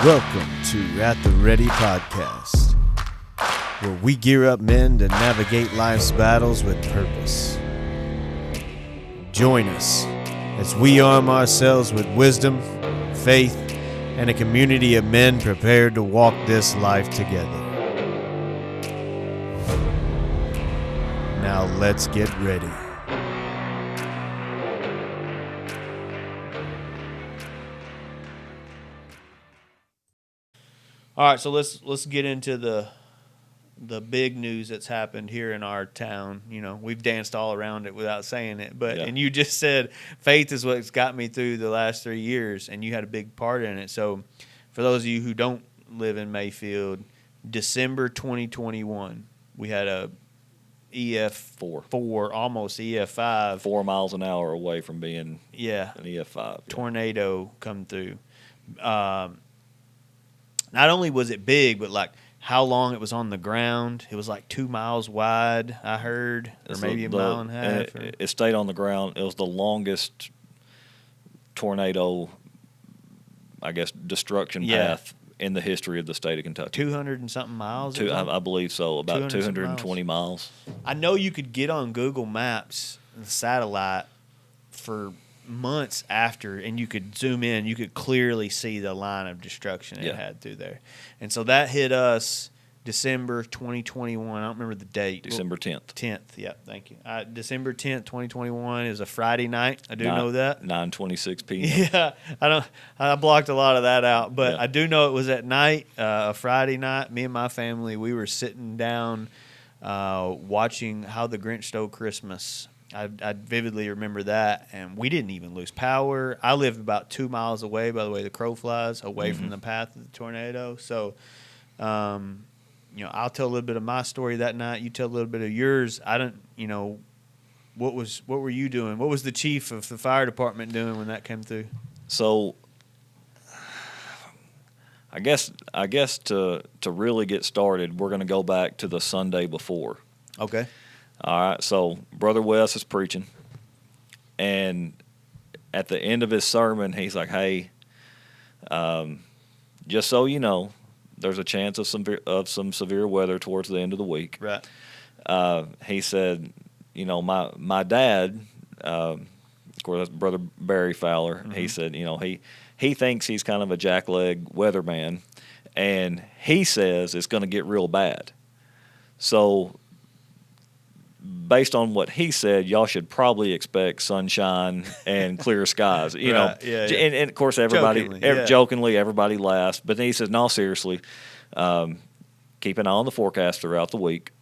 Welcome to At the Ready Podcast, where we gear up men to navigate life's battles with purpose. Join us as we arm ourselves with wisdom, faith, and a community of men prepared to walk this life together. Now let's get ready. All right, so let's get into the big news that's happened here in our town. You know, we've danced all around it without saying it, but Yeah. And you just said faith is what's got me through the last 3 years, and you had a big part in it. So, for those of you who don't live in Mayfield, December 2021, we had a EF4, almost EF5, 4 miles an hour away from being yeah, an EF5 tornado come through. Not only was it big, but like how long it was on the ground. It was like 2 miles wide, I heard, or maybe a mile and a half. It stayed on the ground. It was the longest tornado, I guess, destruction path in the history of the state of Kentucky. 200 and something miles? I believe so, about 220 miles. I know you could get on Google Maps, the satellite, for months after, and you could zoom in, you could clearly see the line of destruction it had through there. And so that hit us December 2021. I don't remember the date. December 10th. 10th, yeah, thank you. December 10th, 2021 is a Friday night. I do know that. 9:26 p.m. Yeah, I blocked a lot of that out, but I do know it was at night, a Friday night. Me and my family, we were sitting down watching How the Grinch Stole Christmas. I vividly remember that, and we didn't even lose power. I live about 2 miles away, by the way the crow flies, away from the path of the tornado. So, I'll tell a little bit of my story that night. You tell a little bit of yours. What were you doing? What was the chief of the fire department doing when that came through? So, I guess to really get started, we're going to go back to the Sunday before. Okay. All right, so Brother Wes is preaching, and at the end of his sermon, he's like, "Hey, just so you know, there's a chance of some severe weather towards the end of the week." Right. He said, my dad, of course, that's Brother Barry Fowler. Mm-hmm. He said, he thinks he's kind of a jackleg weatherman, and he says it's going to get real bad. So, based on what he said, y'all should probably expect sunshine and clear skies. Yeah, yeah. And of course, everybody jokingly, everybody laughs. But then he says, "No, seriously, keep an eye on the forecast throughout the week,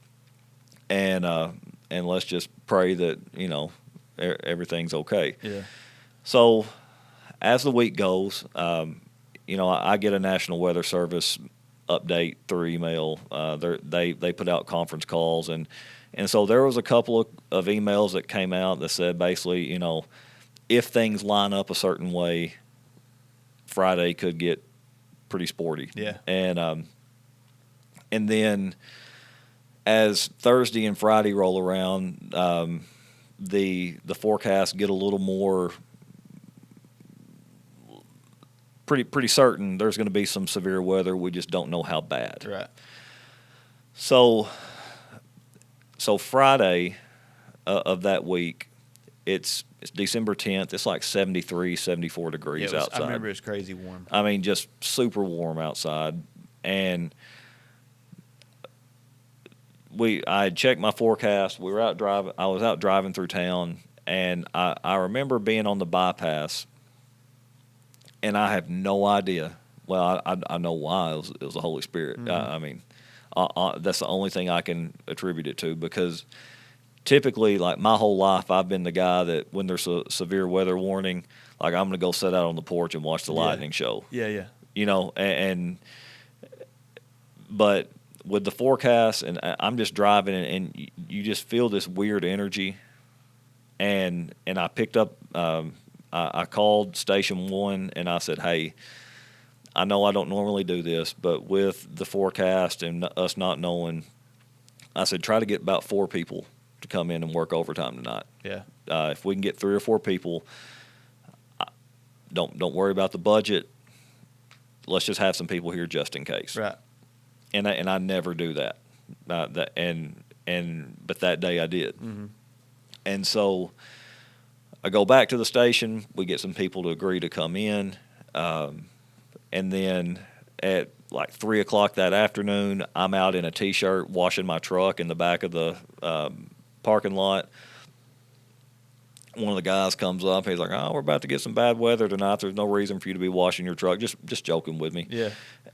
and let's just pray that everything's okay." Yeah. So, as the week goes, I get a National Weather Service update through email. They put out conference calls and so there was a couple of emails that came out that said basically, if things line up a certain way, Friday could get pretty sporty. Yeah. And then as Thursday and Friday roll around, the forecasts get a little more pretty certain there's going to be some severe weather. We just don't know how bad. Right. So Friday of that week, it's December 10th. It's like 73, 74 degrees outside. I remember it was crazy warm. I mean, just super warm outside. And I had checked my forecast. We were out driving. I was out driving through town, and I remember being on the bypass, and I have no idea. Well, I know why. It was the Holy Spirit. Mm-hmm. That's the only thing I can attribute it to, because typically, like my whole life, I've been the guy that when there's a severe weather warning, like I'm going to go sit out on the porch and watch the lightning show. Yeah. But with the forecast, and I'm just driving, and you just feel this weird energy, and I picked up, I called Station 1, and I said, "Hey, I know I don't normally do this, but with the forecast and us not knowing," I said, "try to get about 4 people to come in and work overtime tonight. Yeah. If we can get 3 or 4 people, don't worry about the budget. Let's just have some people here just in case. Right. And I never do that. But that day I did. Mm-hmm. And so I go back to the station. We get some people to agree to come in. And then at like 3 o'clock that afternoon, I'm out in a T-shirt washing my truck in the back of the parking lot. One of the guys comes up. He's like, "Oh, we're about to get some bad weather tonight. There's no reason for you to be washing your truck." Just joking with me. Yeah.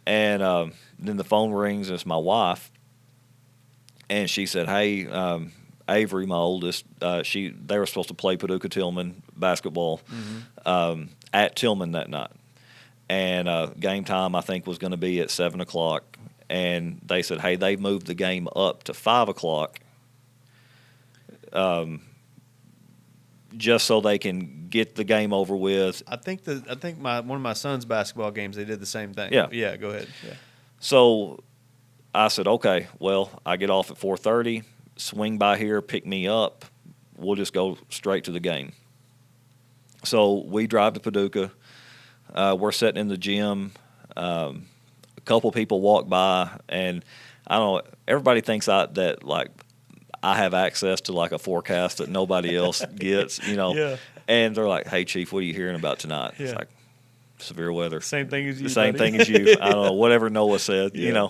And then the phone rings, and it's my wife. And she said, "Hey, Avery, my oldest, they were supposed to play Paducah Tillman basketball at Tillman that night. And game time, I think, was going to be at 7 o'clock. And they said, hey, they moved the game up to 5 o'clock just so they can get the game over with." I think one of my son's basketball games, they did the same thing. Yeah. Yeah, go ahead. Yeah. So I said, okay, well, I get off at 4:30, swing by here, pick me up. We'll just go straight to the game. So we drive to Paducah. We're sitting in the gym. A couple people walk by, and I don't know, everybody thinks that like I have access to like a forecast that nobody else gets, Yeah. And they're like, "Hey, Chief, what are you hearing about tonight?" Yeah. It's like, severe weather. Same thing as you. The same buddy. thing as you. I don't know, whatever Noah said, Yeah.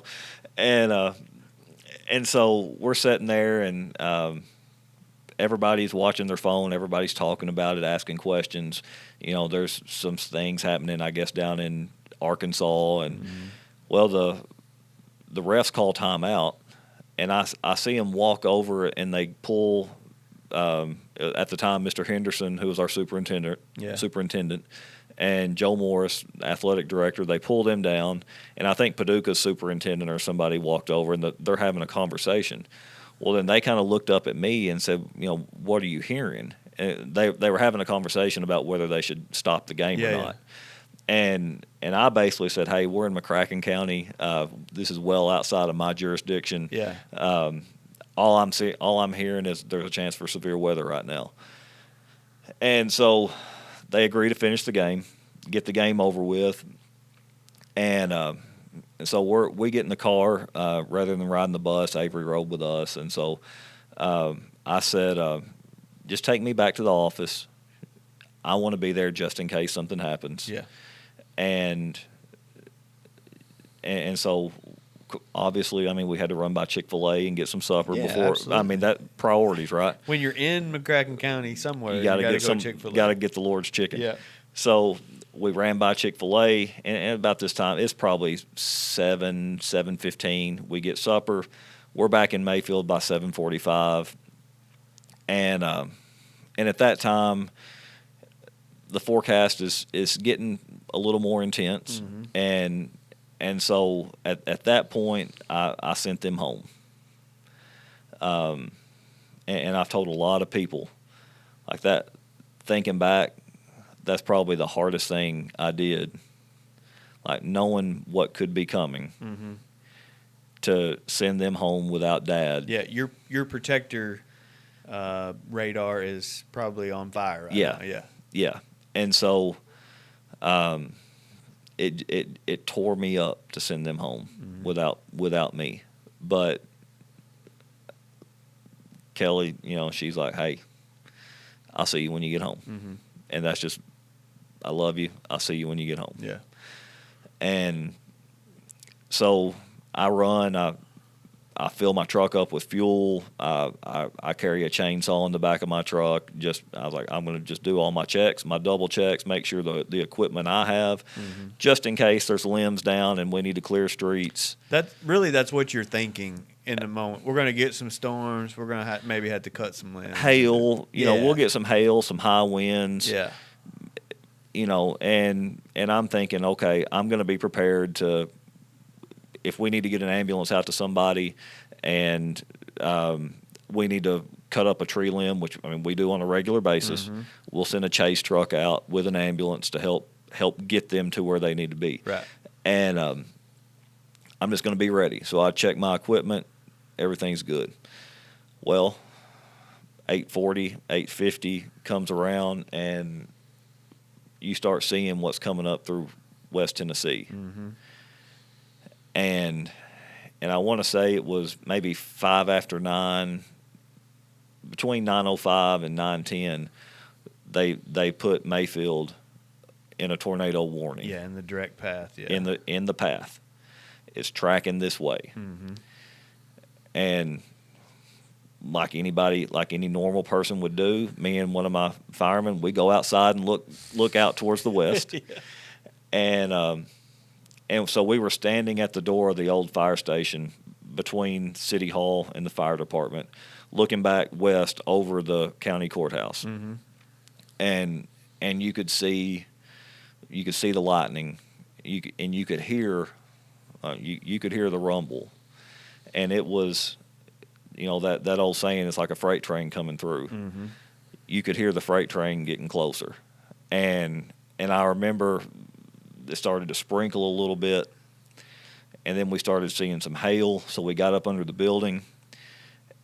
And so we're sitting there, and everybody's watching their phone. Everybody's talking about it, asking questions. There's some things happening, I guess, down in Arkansas, and well, the refs call timeout, and I see them walk over, and they pull. At the time, Mr. Henderson, who was our superintendent, and Joe Morris, athletic director, they pulled him down, and I think Paducah's superintendent or somebody walked over, and they're having a conversation. Well, then they kind of looked up at me and said, "What are you hearing?" And they were having a conversation about whether they should stop the game or not. And I basically said, "Hey, we're in McCracken County. This is well outside of my jurisdiction. Yeah. All I'm hearing is there's a chance for severe weather right now." And so they agree to finish the game, get the game over with, and so we get in the car rather than riding the bus. Avery rode with us, and so I said, "Just take me back to the office. I want to be there just in case something happens." Yeah. And so obviously, I mean, we had to run by Chick-fil-A and get some supper before. Absolutely. I mean, that priorities, right? When you're in McCracken County somewhere, You got to go get Chick-fil-A. Got to get the Lord's chicken. Yeah. So we ran by Chick-fil-A, and about this time, it's probably 7:15. We get supper. We're back in Mayfield by 7:45, and at that time, the forecast is getting a little more intense, and so at that point, I sent them home. And I've told a lot of people like that. Thinking back, that's probably the hardest thing I did. Like knowing what could be coming, to send them home without Dad. Yeah, your protector radar is probably on fire right now. Yeah. And so, it tore me up to send them home without me. But Kelly, she's like, "Hey, I'll see you when you get home," and that's just, "I love you. I'll see you when you get home." Yeah. And so I run. I fill my truck up with fuel. I carry a chainsaw in the back of my truck. I was like, I'm going to just do all my checks, my double checks, make sure the equipment I have, just in case there's limbs down and we need to clear streets. That's what you're thinking in the moment. We're going to get some storms. We're going to maybe have to cut some limbs. Hail, we'll get some hail, some high winds. Yeah. And I'm thinking, okay, I'm going to be prepared to, if we need to get an ambulance out to somebody and we need to cut up a tree limb, which we do on a regular basis, we'll send a chase truck out with an ambulance to help get them to where they need to be. Right. And I'm just going to be ready. So I check my equipment. Everything's good. Well, 8:40, 8:50 comes around, and you start seeing what's coming up through West Tennessee. Mm-hmm. And I want to say it was maybe 5 after 9, between 9:05 and 9:10, they put Mayfield in a tornado warning. Yeah, in the direct path. Yeah, in the path, it's tracking this way. Mm-hmm. And like any normal person would do, me and one of my firemen, we go outside and look out towards the west. Yeah. And so we were standing at the door of the old fire station between City Hall and the fire department, looking back west over the county courthouse. Mm-hmm. And you could see the lightning, you could hear the rumble, and it was, that old saying, it's like a freight train coming through. Mm-hmm. You could hear the freight train getting closer, and I remember it started to sprinkle a little bit, and then we started seeing some hail, so we got up under the building,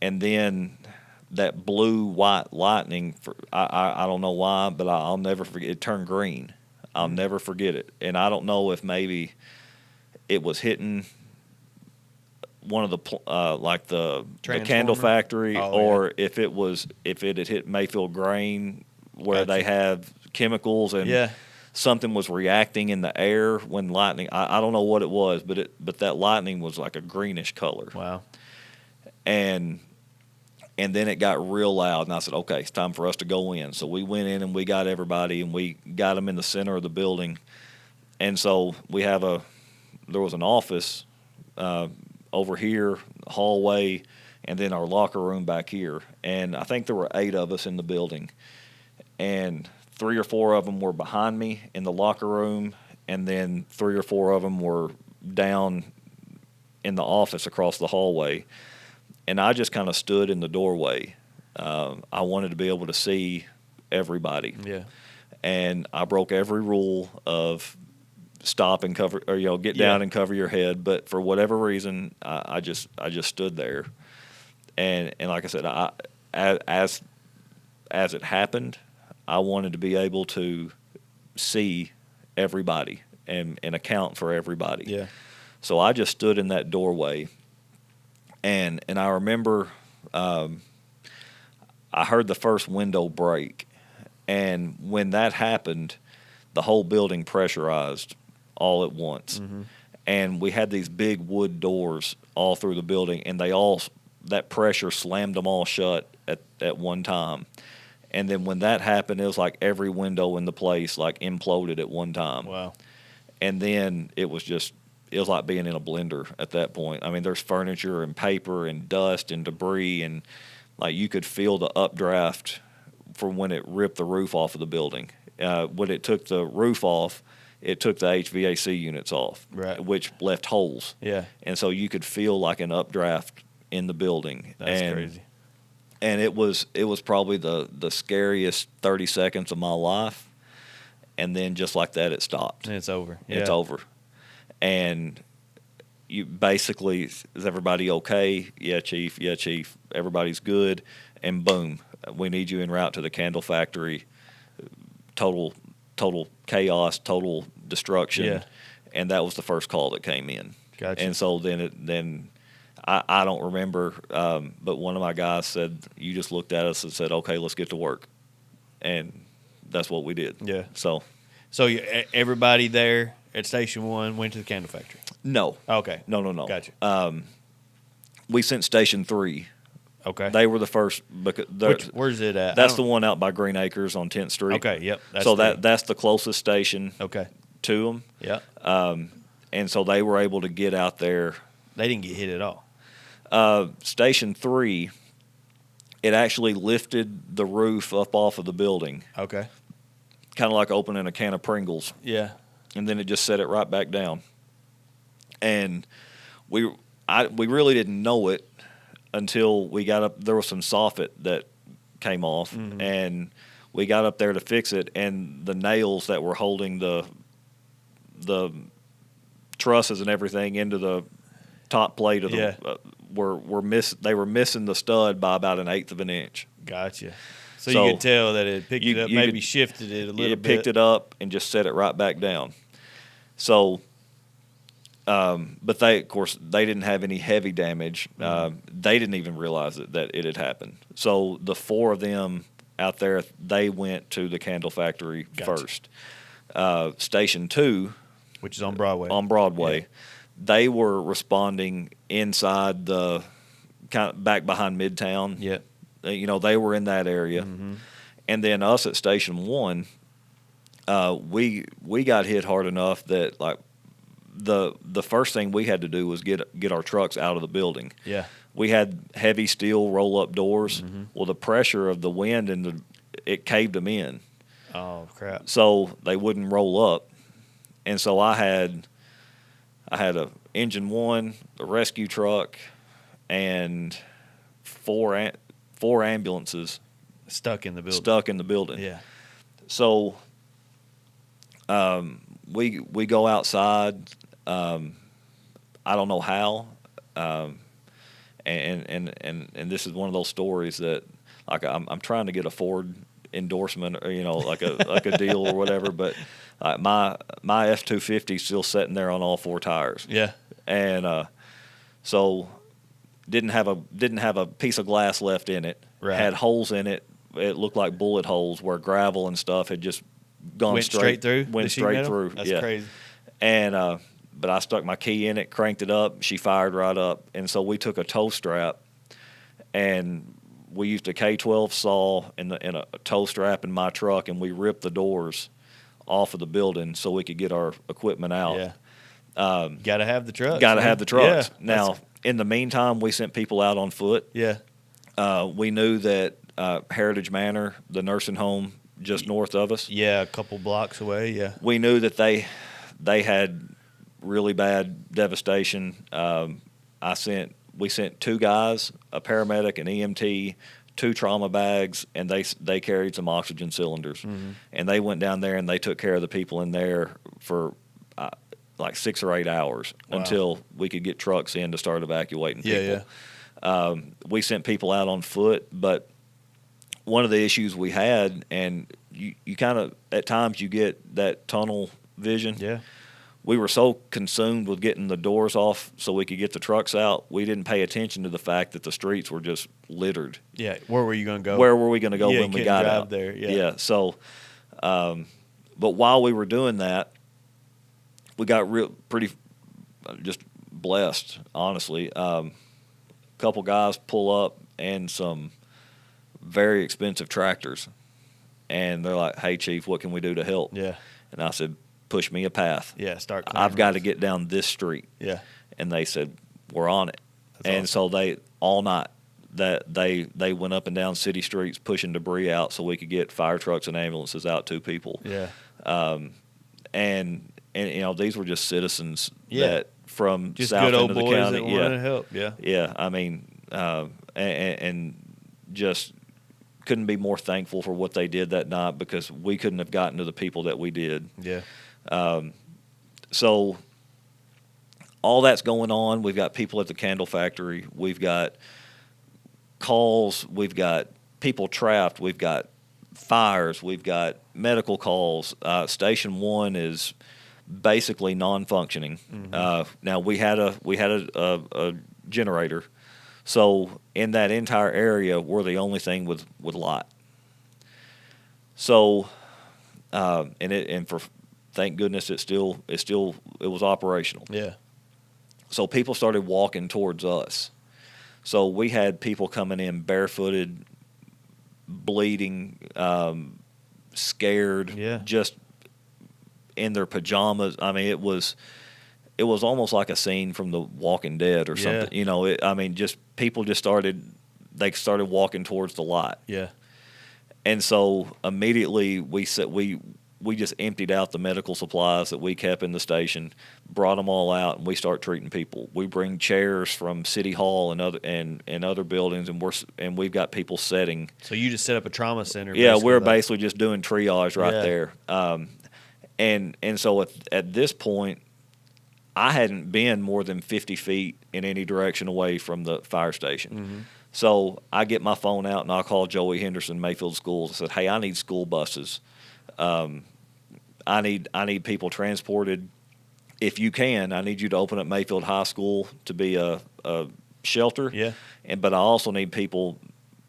and then that blue-white lightning, I don't know why, but I'll never forget, it turned green. I'll never forget it. And I don't know if maybe it was hitting one of the candle factory, or if it had hit Mayfield Grain, where they have chemicals, and something was reacting in the air when lightning. I don't know what it was, but that lightning was like a greenish color. Wow. And then it got real loud, and I said, okay, it's time for us to go in. So we went in, and we got everybody, and we got them in the center of the building. And so there was an office over here, hallway, and then our locker room back here. And I think there were 8 of us in the building. And 3 or 4 of them were behind me in the locker room, and then 3 or 4 of them were down in the office across the hallway. And I just kind of stood in the doorway. I wanted to be able to see everybody. Yeah. And I broke every rule of stop and cover, or get down and cover your head. But for whatever reason, I just stood there. And like I said, as it happened, I wanted to be able to see everybody and account for everybody. Yeah. So I just stood in that doorway. And I remember I heard the first window break. And when that happened, the whole building pressurized all at once. Mm-hmm. And we had these big wood doors all through the building, and that pressure slammed them all shut at one time. And then when that happened, it was like every window in the place like imploded at one time. Wow. And then it was like being in a blender at that point. I mean, there's furniture and paper and dust and debris, and like you could feel the updraft from when it ripped the roof off of the building. When it took the roof off, it took the HVAC units off, right, which left holes. Yeah. And so you could feel like an updraft in the building. That's crazy. And it was probably the scariest 30 seconds of my life. And then just like that, it stopped. And it's over. Yeah. It's over. And you basically, is everybody okay? Yeah, chief. Yeah, chief. Everybody's good. And boom, we need you en route to the candle factory. Total chaos, total destruction. Yeah. And that was the first call that came in. Gotcha. And so then I don't remember, but one of my guys said, you just looked at us and said, okay, let's get to work. And that's what we did. Yeah. So everybody there at Station 1 went to the candle factory? No. Okay. No. Gotcha. We sent Station 3. Okay. They were the first. Where's it at? That's the one out by Green Acres on 10th Street. Okay, yep. That's the closest station to them. Yeah. And so they were able to get out there. They didn't get hit at all. Station 3, it actually lifted the roof up off of the building. Okay. Kind of like opening a can of Pringles. Yeah. And then it just set it right back down. And we really didn't know it until we got up. There was some soffit that came off, mm-hmm. and we got up there to fix it, and the nails that were holding the trusses and everything into the top plate of the they were missing the stud by about 1/8 of an inch. Gotcha. So you could tell that it picked it up, maybe shifted it a little bit. It picked it up and just set it right back down. So, but of course, they didn't have any heavy damage. They didn't even realize that it had happened. So the 4 of them out there, they went to the candle factory first. Station 2, which is on Broadway. Yeah. They were responding inside the kind of back behind Midtown. Yeah. They were in that area. And then us at Station 1, we got hit hard enough that like the first thing we had to do was get our trucks out of the building. Yeah. We had heavy steel roll up doors. Well, the pressure of the wind it caved them in. Oh crap! So they wouldn't roll up, and so I had a engine 1, a rescue truck, and four ambulances stuck in the building. Yeah. So we go outside. I don't know how. And this is one of those stories that like I'm trying to get a Ford endorsement or like a deal or whatever, but my F-250 is still sitting there on all 4 tires. Yeah. And so didn't have a piece of glass left in it. Right. Had holes in it. It looked like bullet holes where gravel and stuff had just went straight through. Went straight through. That's crazy. And but I stuck my key in it, cranked it up. She fired right up, and so we took a tow strap, and we used a K-12 saw and a tow strap in my truck, and we ripped the doors off of the building so we could get our equipment out. Yeah. Got to have the trucks. Got to have the trucks. Yeah, now, in the meantime, we sent people out on foot. Yeah. We knew that Heritage Manor, the nursing home just north of us. Yeah, a couple blocks away. Yeah. We knew that they had really bad devastation. We sent 2 guys, a paramedic, an EMT, 2 trauma bags, and they carried some oxygen cylinders. And they went down there and they took care of the people in there for like 6 or 8 hours until we could get trucks in to start evacuating people. Yeah. We sent people out on foot, but one of the issues we had, and you kind of at times you get that tunnel vision. Yeah. We were so consumed with getting the doors off so we could get the trucks out, we didn't pay attention to the fact that the streets were just littered. Yeah, where were you going to go? Where were we going to go when we got out there? Yeah. So, but while we were doing that, we got pretty just blessed, honestly. A couple guys pull up and some very expensive tractors, and they're like, "Hey, Chief, what can we do to help?" Yeah. And I said, "Push me a path. Yeah, start. I've got to get down this street." Yeah. And they said, "We're on it." That's awesome. So they all night they went up and down city streets pushing debris out so we could get fire trucks and ambulances out to people. Yeah. And these were just citizens that from just south good old into the boys county. That wanted to help. Yeah. Yeah. I mean, and just couldn't be more thankful for what they did that night because we couldn't have gotten to the people that we did. Yeah. So all that's going on. We've got people at the candle factory. We've got calls. We've got people trapped. We've got fires. We've got medical calls. Station 1 is basically non-functioning. Now we had a generator. So in that entire area, we're the only thing with light. So, thank goodness it was operational. Yeah. So people started walking towards us. So we had people coming in barefooted, bleeding, scared, just in their pajamas. I mean, it was almost like a scene from The Walking Dead or something. Just people started walking towards the light. Yeah. And so immediately we just emptied out the medical supplies that we kept in the station, brought them all out, and we start treating people. We bring chairs from City Hall and other buildings, and we've got people setting. So you just set up a trauma center. Yeah, we're basically just doing triage right there. And so at this point, I hadn't been more than 50 feet in any direction away from the fire station. Mm-hmm. So I get my phone out and I call Joey Henderson, Mayfield Schools. I said, "Hey, I need school buses. I need people transported. If you can, I need you to open up Mayfield High School to be a shelter. Yeah. But I also need people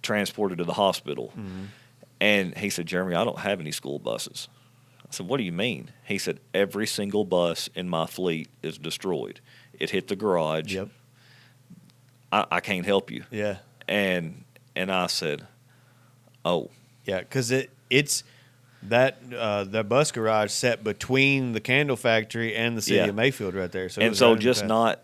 transported to the hospital." Mm-hmm. And he said, "Jeremy, I don't have any school buses." I said, "What do you mean?" He said, "Every single bus in my fleet is destroyed. It hit the garage. Yep. I can't help you." Yeah. And I said, "Oh." Yeah, because it's that bus garage set between the candle factory and the city of Mayfield right there. So just not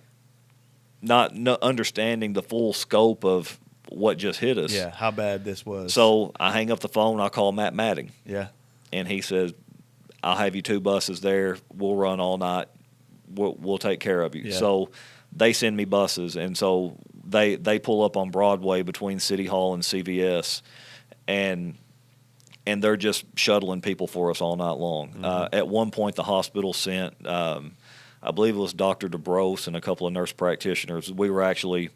understanding the full scope of what just hit us. Yeah, how bad this was. So I hang up the phone. I call Matt Matting. Yeah. And he says, "I'll have you 2 buses there. We'll run all night. We'll take care of you." Yeah. So they send me buses, and so they pull up on Broadway between City Hall and CVS, and they're just shuttling people for us all night long. Mm-hmm. At one point, the hospital sent, I believe it was Dr. DeBrose and a couple of nurse practitioners. We were actually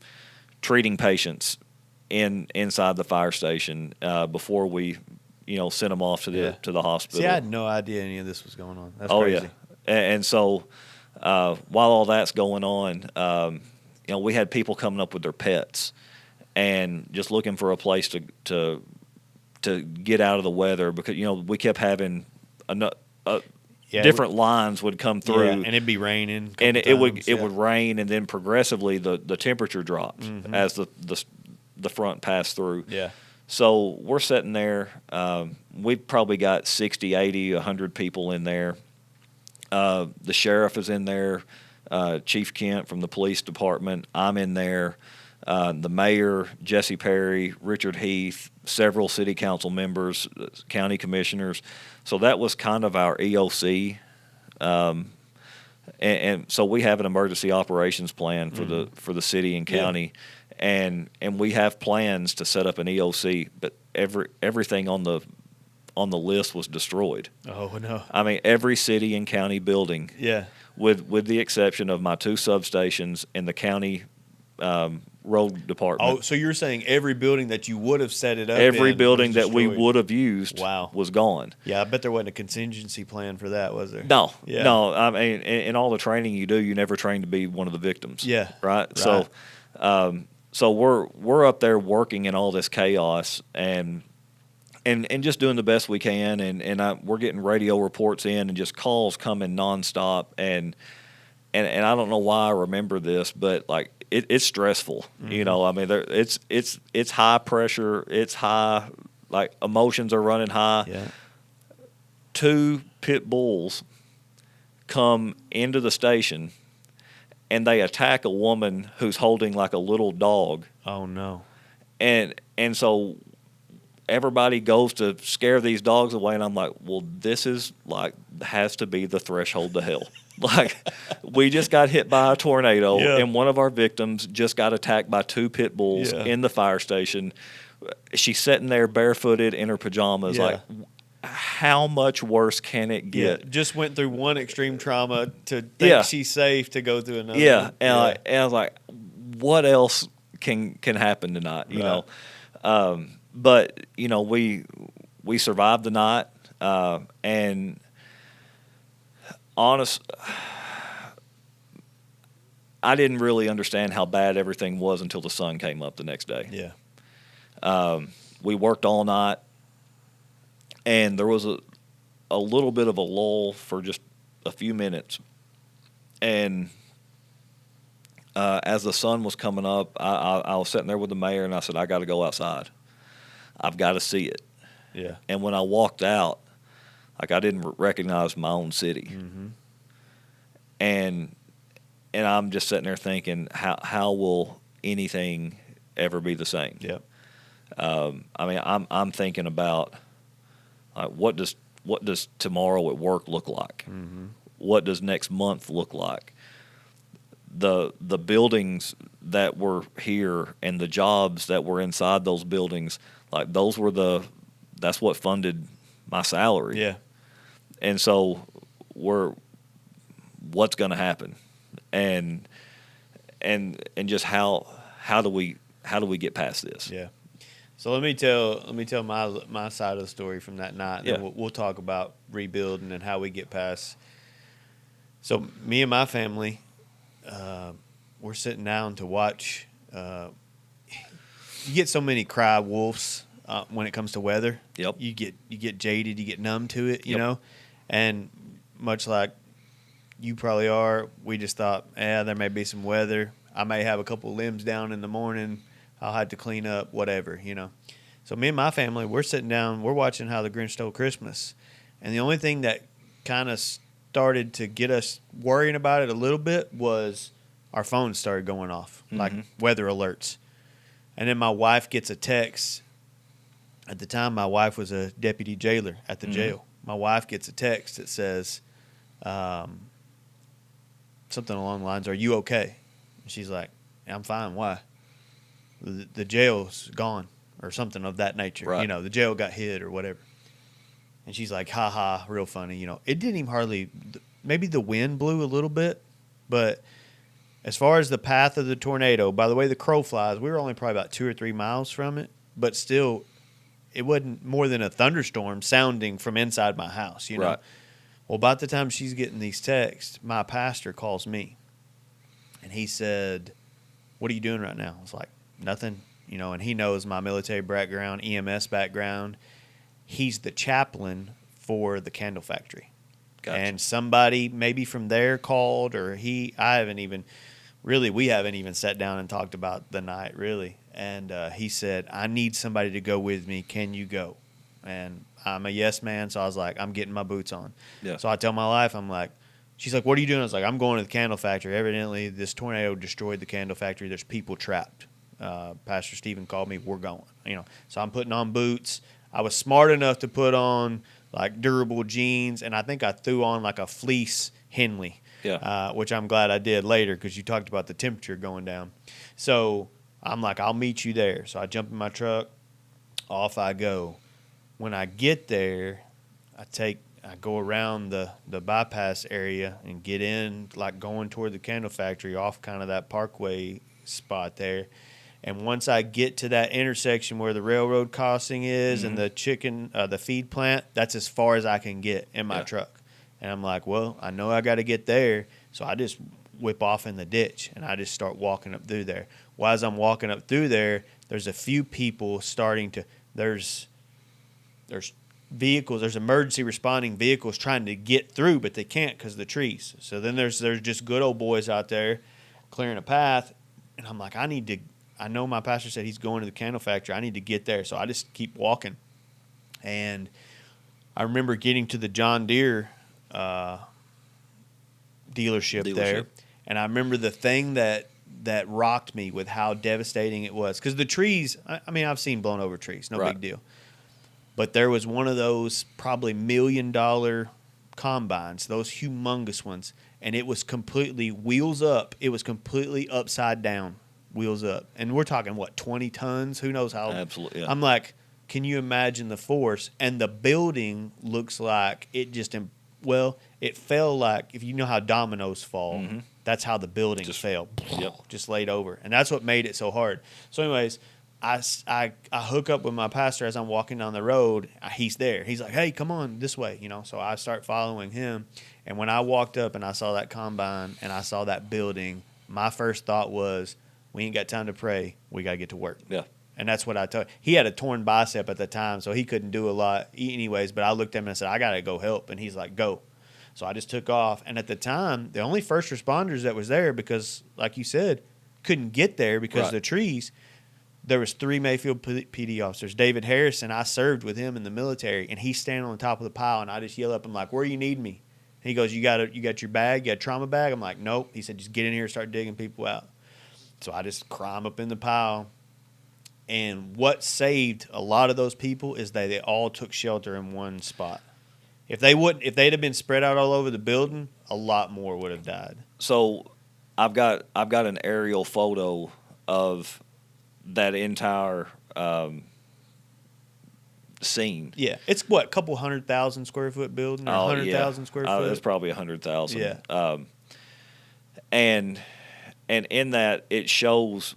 treating patients inside the fire station before we, sent them off to the hospital. See, I had no idea any of this was going on. That's crazy. Yeah. And so while all that's going on, we had people coming up with their pets and just looking for a place to get out of the weather, because we kept having different lines would come through, and it'd be raining, and it would rain, and then progressively the temperature dropped as the front passed through. Yeah. So we're sitting there. We've probably got 60, 80, 100 people in there. The sheriff is in there, Chief Kent from the police department. I'm in there. The mayor, Jesse Perry, Richard Heath, several city council members, county commissioners. So that was kind of our EOC. And so we have an emergency operations plan for the city and county. Yeah. And we have plans to set up an EOC, but everything on the list was destroyed. Oh no! I mean, every city and county building. Yeah. With the exception of my 2 substations and the county road department. Oh, so you're saying every building that you would have set it up every in building was that we destroyed? would have used was gone. Yeah, I bet there wasn't a contingency plan for that, was there? No. Yeah. No. I mean, in all the training you do, you never train to be one of the victims. Yeah. Right? So so we're up there working in all this chaos and just doing the best we can, and we're getting radio reports in and just calls coming nonstop, and I don't know why I remember this, but like it's stressful. Mm-hmm. I mean, it's high pressure, it's high, like emotions are running high. Yeah. 2 pit bulls come into the station, and they attack a woman who's holding like a little dog. Oh no! And so everybody goes to scare these dogs away, and I'm like, well, this is like has to be the threshold to hell. Like, we just got hit by a tornado, and one of our victims just got attacked by 2 pit bulls in the fire station. She's sitting there barefooted in her pajamas, like, how much worse can it get? Yeah, just went through one extreme trauma to think she's safe to go through another. Yeah, and I was like, what else can happen tonight? You know, but we survived the night, and I didn't really understand how bad everything was until the sun came up the next day. Yeah, we worked all night. And there was a little bit of a lull for just a few minutes. And as the sun was coming up, I was sitting there with the mayor, and I said, I got to go outside. I've got to see it. Yeah. And when I walked out, like, I didn't recognize my own city. Mm-hmm. And I'm just sitting there thinking, how will anything ever be the same? Yep. I mean, I'm thinking about, what does tomorrow at work look like? Mm-hmm. What does next month look like? The buildings that were here and the jobs that were inside those buildings, like, that's what funded my salary. Yeah. And so what's going to happen? and just how do we get past this? Yeah. So let me tell my side of the story from that night. And then we'll talk about rebuilding and how we get past. So me and my family, we're sitting down to watch. You get so many cry wolves when it comes to weather. Yep. You get jaded. You get numb to it. You know, and much like you probably are, we just thought, there may be some weather. I may have a couple limbs down in the morning. I'll have to clean up, whatever, you know. So me and my family, we're sitting down, we're watching How the Grinch Stole Christmas. And the only thing that kind of started to get us worrying about it a little bit was our phones started going off, like weather alerts. And then my wife gets a text. At the time, my wife was a deputy jailer at the jail. My wife gets a text that says something along the lines, "Are you okay?" And she's like, "I'm fine. Why?" The jail's gone or something of that nature. Right. You know, the jail got hit or whatever. And she's like, ha ha, real funny. You know, it didn't even hardly, maybe the wind blew a little bit, but as far as the path of the tornado, by the way the crow flies, we were only probably about 2 or 3 miles from it, but still, it wasn't more than a thunderstorm sounding from inside my house, you know. Right. Well, about the time she's getting these texts, my pastor calls me, and he said, "What are you doing right now?" I was like, "Nothing," you know, and he knows my military background, EMS background. He's the chaplain for the candle factory. Gotcha. And somebody maybe from there called, or we haven't even sat down and talked about the night, really. And he said, "I need somebody to go with me. Can you go?" And I'm a yes man, so I was like, I'm getting my boots on. Yeah. So I tell my wife, I'm like, she's like, "What are you doing?" I was like, "I'm going to the candle factory. Evidently, this tornado destroyed the candle factory. There's people trapped. Pastor Stephen called me. We're going." You know, so I'm putting on boots. I was smart enough to put on like durable jeans, and I think I threw on like a fleece Henley, which I'm glad I did later because you talked about the temperature going down. So I'm like, "I'll meet you there." So I jump in my truck, off I go. When I get there, I go around the bypass area and get in, like going toward the candle factory off kind of that parkway spot there. And once I get to that intersection where the railroad crossing is and the feed plant, that's as far as I can get in my truck. And I'm like, well, I know I got to get there. So I just whip off in the ditch and I just start walking up through there. While as I'm walking up through there, there's a few people there's vehicles, there's emergency responding vehicles trying to get through, but they can't because of the trees. So then there's just good old boys out there clearing a path. And I'm like, I know my pastor said he's going to the candle factory. I need to get there. So I just keep walking. And I remember getting to the John Deere dealership there. And I remember the thing that rocked me with how devastating it was. Because the trees, I mean, I've seen blown over trees. No big deal. But there was one of those probably $1 million combines, those humongous ones. And it was completely wheels up. It was completely upside down. Wheels up. And we're talking, 20 tons? Who knows how? Absolutely. Yeah. I'm like, can you imagine the force? And the building looks like it it fell like, if you know how dominoes fall, that's how the building fell. Just laid over. And that's what made it so hard. So anyways, I hook up with my pastor as I'm walking down the road. He's there. He's like, "Hey, come on this way," you know. So I start following him. And when I walked up and I saw that combine and I saw that building, my first thought was, we ain't got time to pray. We got to get to work. Yeah. And that's what I told him. He had a torn bicep at the time, so he couldn't do a lot anyways. But I looked at him and I said, "I got to go help." And he's like, "Go." So I just took off. And at the time, the only first responders that was there, because like you said, couldn't get there because of the trees, there was 3 Mayfield PD officers. David Harrison, I served with him in the military, and he's standing on the top of the pile. And I just yell up, I'm like, "Where you need me?" And he goes, you got your bag? You got a trauma bag?" I'm like, "Nope." He said, "Just get in here and start digging people out." So I just climb up in the pile. And what saved a lot of those people is they all took shelter in one spot. If they'd have been spread out all over the building, a lot more would have died. So I've got an aerial photo of that entire scene. Yeah. It's a couple 100,000 square foot building or 100,000 square foot? It's probably 100,000. Yeah. and in that it shows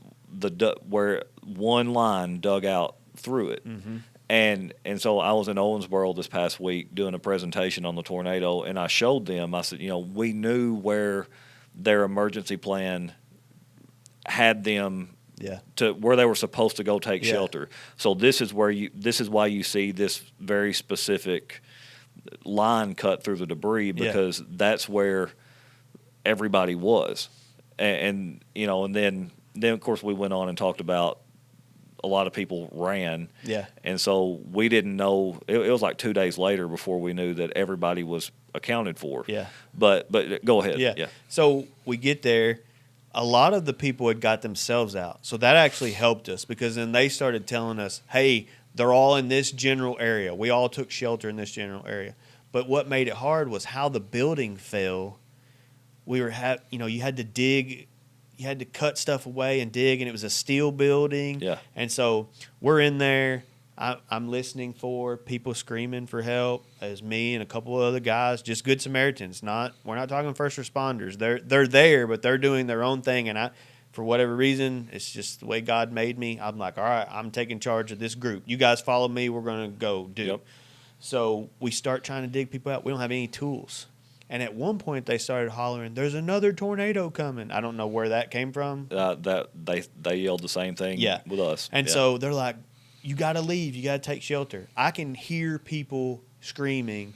where one line dug out through it. Mm-hmm. And so I was in Owensboro this past week doing a presentation on the tornado, and I showed them. I said, we knew where their emergency plan had them to where they were supposed to go take shelter. So this is why you see this very specific line cut through the debris, because that's where everybody was. And then of course we went on and talked about a lot of people ran. Yeah. And so we didn't know. It was like 2 days later before we knew that everybody was accounted for. Yeah. But go ahead. Yeah. So we get there. A lot of the people had got themselves out. So that actually helped us, because then they started telling us, hey, they're all in this general area. We all took shelter in this general area. But what made it hard was how the building fell. We were you had to dig. You had to cut stuff away and dig, and it was a steel building. Yeah. And so we're in there. I'm listening for people screaming for help. As me and a couple of other guys, just good Samaritans. We're not talking first responders. They're there, but they're doing their own thing. And for whatever reason, it's just the way God made me. I'm like, all right, I'm taking charge of this group. You guys follow me. We're going to go do. Yep. So we start trying to dig people out. We don't have any tools. And at one point, they started hollering, "There's another tornado coming." I don't know where that came from. That they yelled the same thing with us. And so they're like, "You got to leave. You got to take shelter." I can hear people screaming,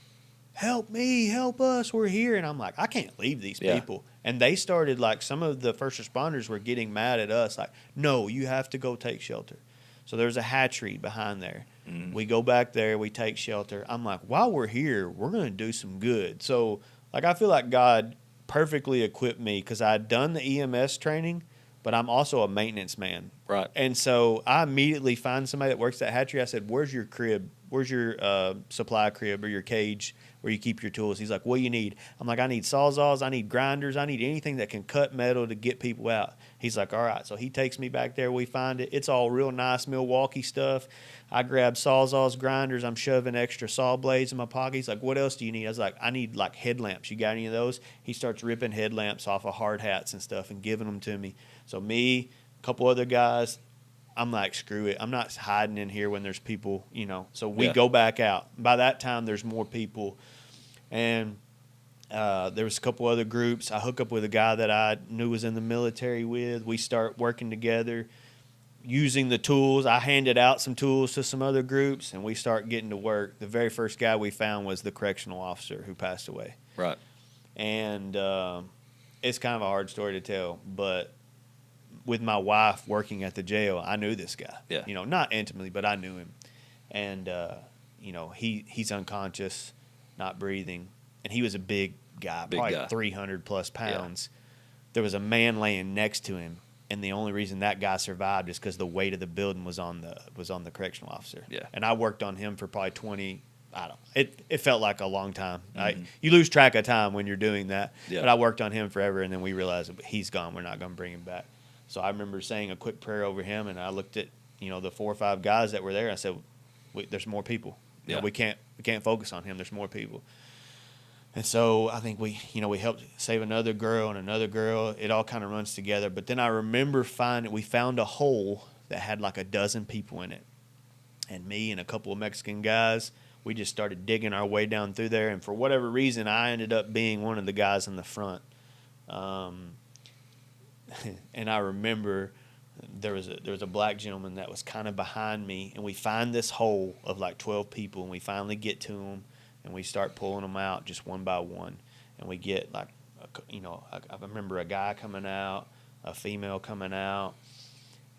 "Help me, help us, we're here." And I'm like, I can't leave these people. And they started, like, some of the first responders were getting mad at us, like, "No, you have to go take shelter." So there's a hatchery behind there. Mm-hmm. We go back there, we take shelter. I'm like, while we're here, we're going to do some good. So, like, I feel like God perfectly equipped me, because I'd done the EMS training, but I'm also a maintenance man. Right. And so I immediately find somebody that works at hatchery. I said, "Where's your crib? Where's your supply crib or your cage where you keep your tools?" He's like, "What do you need?" I'm like, "I need sawzalls. I need grinders. I need anything that can cut metal to get people out." He's like, "All right." So he takes me back there. We find it. It's all real nice Milwaukee stuff. I grab sawzalls, grinders. I'm shoving extra saw blades in my pocket. He's like, "What else do you need?" I was like, "I need, like, headlamps. You got any of those?" He starts ripping headlamps off of hard hats and stuff and giving them to me. So me, a couple other guys, I'm like, screw it. I'm not hiding in here when there's people, So we go back out. By that time, there's more people. And there was a couple other groups. I hook up with a guy that I knew was in the military with. We start working together, using the tools. I handed out some tools to some other groups, and we start getting to work. The very first guy we found was the correctional officer who passed away. Right. And it's kind of a hard story to tell, but with my wife working at the jail, I knew this guy. Yeah. Not intimately, but I knew him. And, he's unconscious, not breathing. And he was a big guy, probably 300-plus pounds. Yeah. There was a man laying next to him, and the only reason that guy survived is because the weight of the building was on the correctional officer. Yeah. And I worked on him for probably 20. I don't know. It felt like a long time. Mm-hmm. You lose track of time when you're doing that. Yeah. But I worked on him forever, and then we realized that he's gone. We're not going to bring him back. So I remember saying a quick prayer over him, and I looked at the 4 or 5 guys that were there. And I said, "There's more people. We can't focus on him. There's more people." And so I think we helped save another girl and another girl. It all kind of runs together. But then I remember we found a hole that had like a dozen people in it, and me and a couple of Mexican guys, we just started digging our way down through there. And for whatever reason, I ended up being one of the guys in the front. And I remember there was a black gentleman that was kind of behind me, and we find this hole of like 12 people, and we finally get to them, and we start pulling them out just one by one, and we get like, I remember a guy coming out, a female coming out,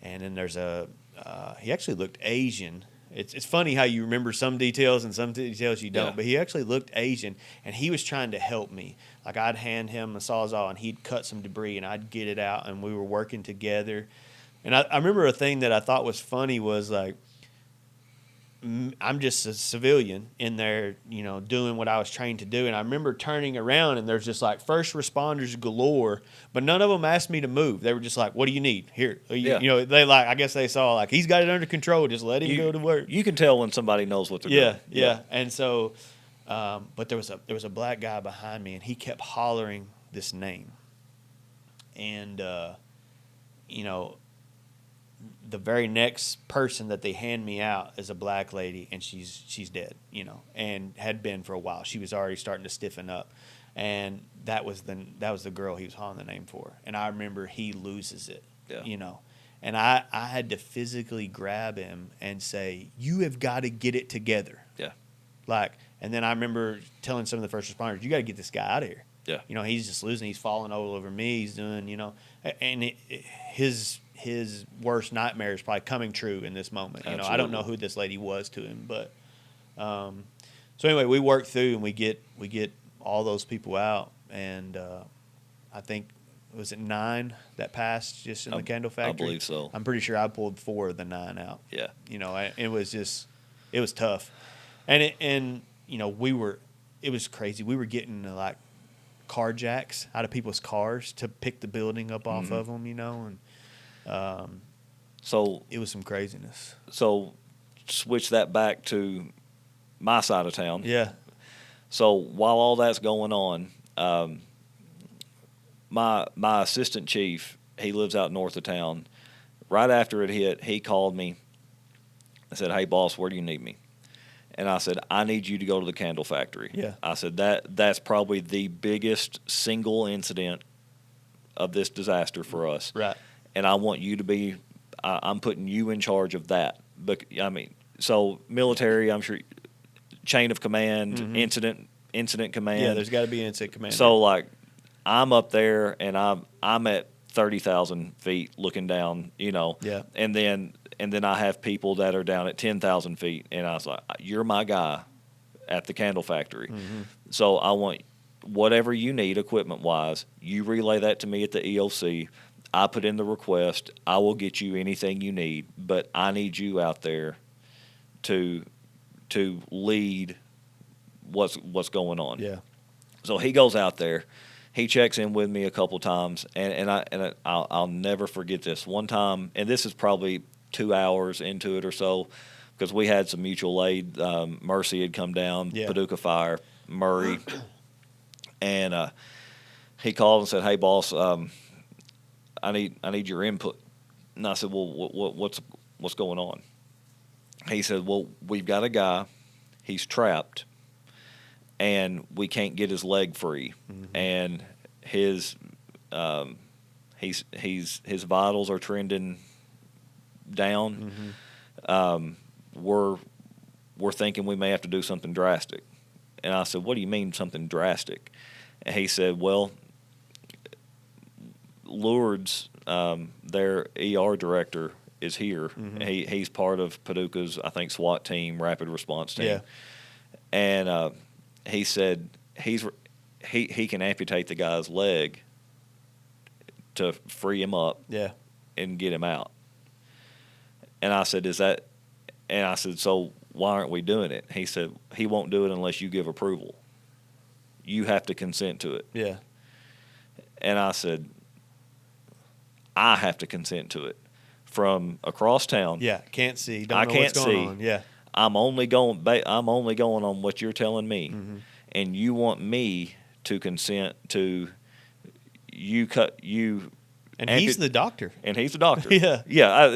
and then there's he actually looked Asian. It's funny how you remember some details and some details you don't, but he actually looked Asian, and he was trying to help me. Like, I'd hand him a sawzall, and he'd cut some debris, and I'd get it out, and we were working together. And I remember a thing that I thought was funny was, like, I'm just a civilian in there, doing what I was trained to do. And I remember turning around, and there's just like first responders galore, but none of them asked me to move. They were just like, "What do you need? Here." They I guess they saw like, he's got it under control. Just let him go to work. You can tell when somebody knows what they're doing. Yeah. And so, but there was a black guy behind me, and he kept hollering this name. and you know, the very next person that they hand me out is a black lady, and she's dead, you know, and had been for a while. She was already starting to stiffen up, and that was the girl he was calling the name for. And I remember he loses it, you know, and I had to physically grab him and say, "You have got to get it together." Yeah. Like, and then I remember telling some of the first responders, "You got to get this guy out of here." Yeah. You know, he's just losing. He's falling all over me. He's doing, you know, and his worst nightmare is probably coming true in this moment. You know, I don't know who this lady was to him, but so anyway, we work through and we get all those people out, and I think was it 9 that passed just in the candle factory. I believe so. I'm pretty sure I pulled 4 of the 9 out. Yeah. You know, it was tough, and you know, it was crazy. We were getting like car jacks out of people's cars to pick the building up off of them, you know, and so it was some craziness. So switch that back to my side of town. Yeah. So while all that's going on, my assistant chief, he lives out north of town. Right after it hit, he called me and said, "Hey, boss, where do you need me?" And I said, "I need you to go to the candle factory." Yeah. I said, that's probably the biggest single incident of this disaster for us. Right. And I want you to be, I'm putting you in charge of that. But I mean, so military, I'm sure, chain of command, incident command. Yeah, there's got to be an incident command. So like, I'm up there and I'm at 30,000 feet looking down, you know. Yeah. And then I have people that are down at 10,000 feet, and I was like, "You're my guy at the candle factory." So I want whatever you need equipment-wise, you relay that to me at the EOC. I put in the request. I will get you anything you need, but I need you out there to lead what's going on. Yeah. So he goes out there. He checks in with me a couple times, and I'll never forget this. One time, and this is probably 2 hours into it or so, because we had some mutual aid. Mercy had come down, Paducah Fire, Murray, and he called and said, "Hey, boss, I need your input." And I said, "Well, what's going on?" He said, "Well, we've got a guy. He's trapped, and we can't get his leg free, and his his vitals are trending down. We're thinking we may have to do something drastic." And I said, "What do you mean something drastic?" And he said, "Well, Lourdes, their ER director, is here. He's part of Paducah's, I think, SWAT team, rapid response team." Yeah. And he said he can amputate the guy's leg to free him up and get him out. And I said, "So why aren't we doing it?" He said, "He won't do it unless you give approval. You have to consent to it." Yeah. And I said, "I have to consent to it from across town." Yeah. Can't see. Don't I know can't what's going see. on. Yeah. I'm only going on what you're telling me, and you want me to consent to you. And he's the doctor. And he's the doctor. Yeah.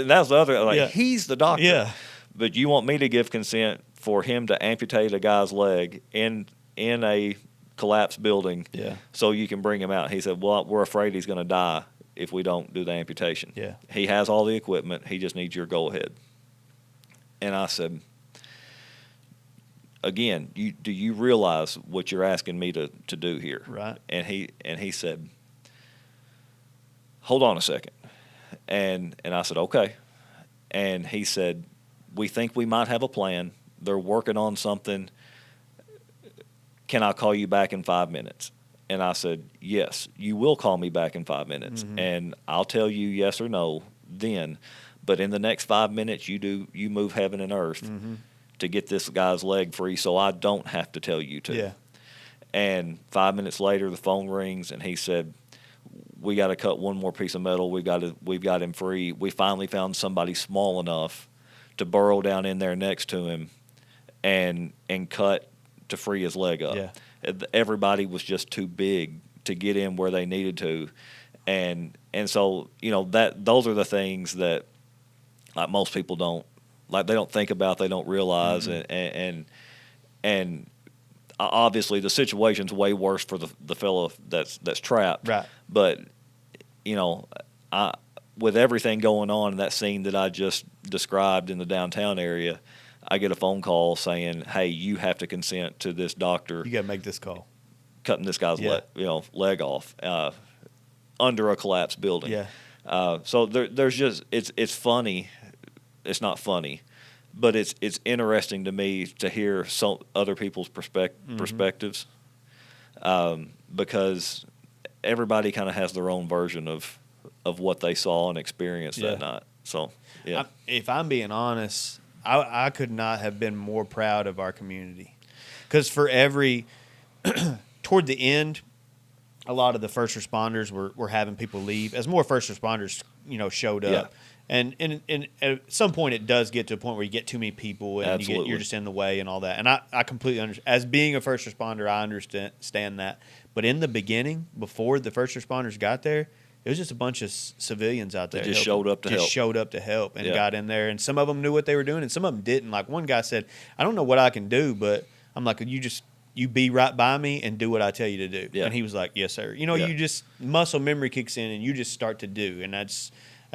That's the other. He's the doctor. Yeah. But you want me to give consent for him to amputate a guy's leg in a collapsed building, so you can bring him out. He said, "Well, we're afraid he's going to die if we don't do the amputation." Yeah. He has all the equipment. He just needs your go ahead. And I said, "Again, do you realize what you're asking me to do here?" Right. And he said, "Hold on a second." And I said, "Okay." And he said, "We think we might have a plan. They're working on something. Can I call you back in 5 minutes?" And I said, "Yes, you will call me back in 5 minutes, and I'll tell you yes or no then. But in the next 5 minutes, you move heaven and earth to get this guy's leg free, so I don't have to tell you to." Yeah. And 5 minutes later, the phone rings, and he said, "We got to cut one more piece of metal. We've got him free. We finally found somebody small enough to burrow down in there next to him and cut to free his leg up." Yeah. Everybody was just too big to get in where they needed to. And so, those are the things that like most people don't, like, they don't think about, they don't realize. And obviously the situation's way worse for the fellow that's trapped. Right. But, with everything going on in that scene that I just described in the downtown area, I get a phone call saying, "Hey, you have to consent to this doctor You got to make this call. cutting this guy's leg off under a collapsed building." Yeah. So there's just it's funny. It's not funny, but it's interesting to me to hear some other people's perspectives, because everybody kind of has their own version of what they saw and experienced that night. So, yeah. If I'm being honest, I could not have been more proud of our community. Because for toward the end, a lot of the first responders were having people leave. As more first responders, showed up. And at some point, it does get to a point where you get too many people and you're just in the way and all that. And I completely understand. As being a first responder, I understand that. But in the beginning, before the first responders got there, it was just a bunch of civilians out there. They just showed up to help and got in there. And some of them knew what they were doing, and some of them didn't. Like one guy said, "I don't know what I can do, but I'm like, you be right by me and do what I tell you to do." Yeah. And he was like, "Yes, sir." You just muscle memory kicks in, and you just start to do. And that's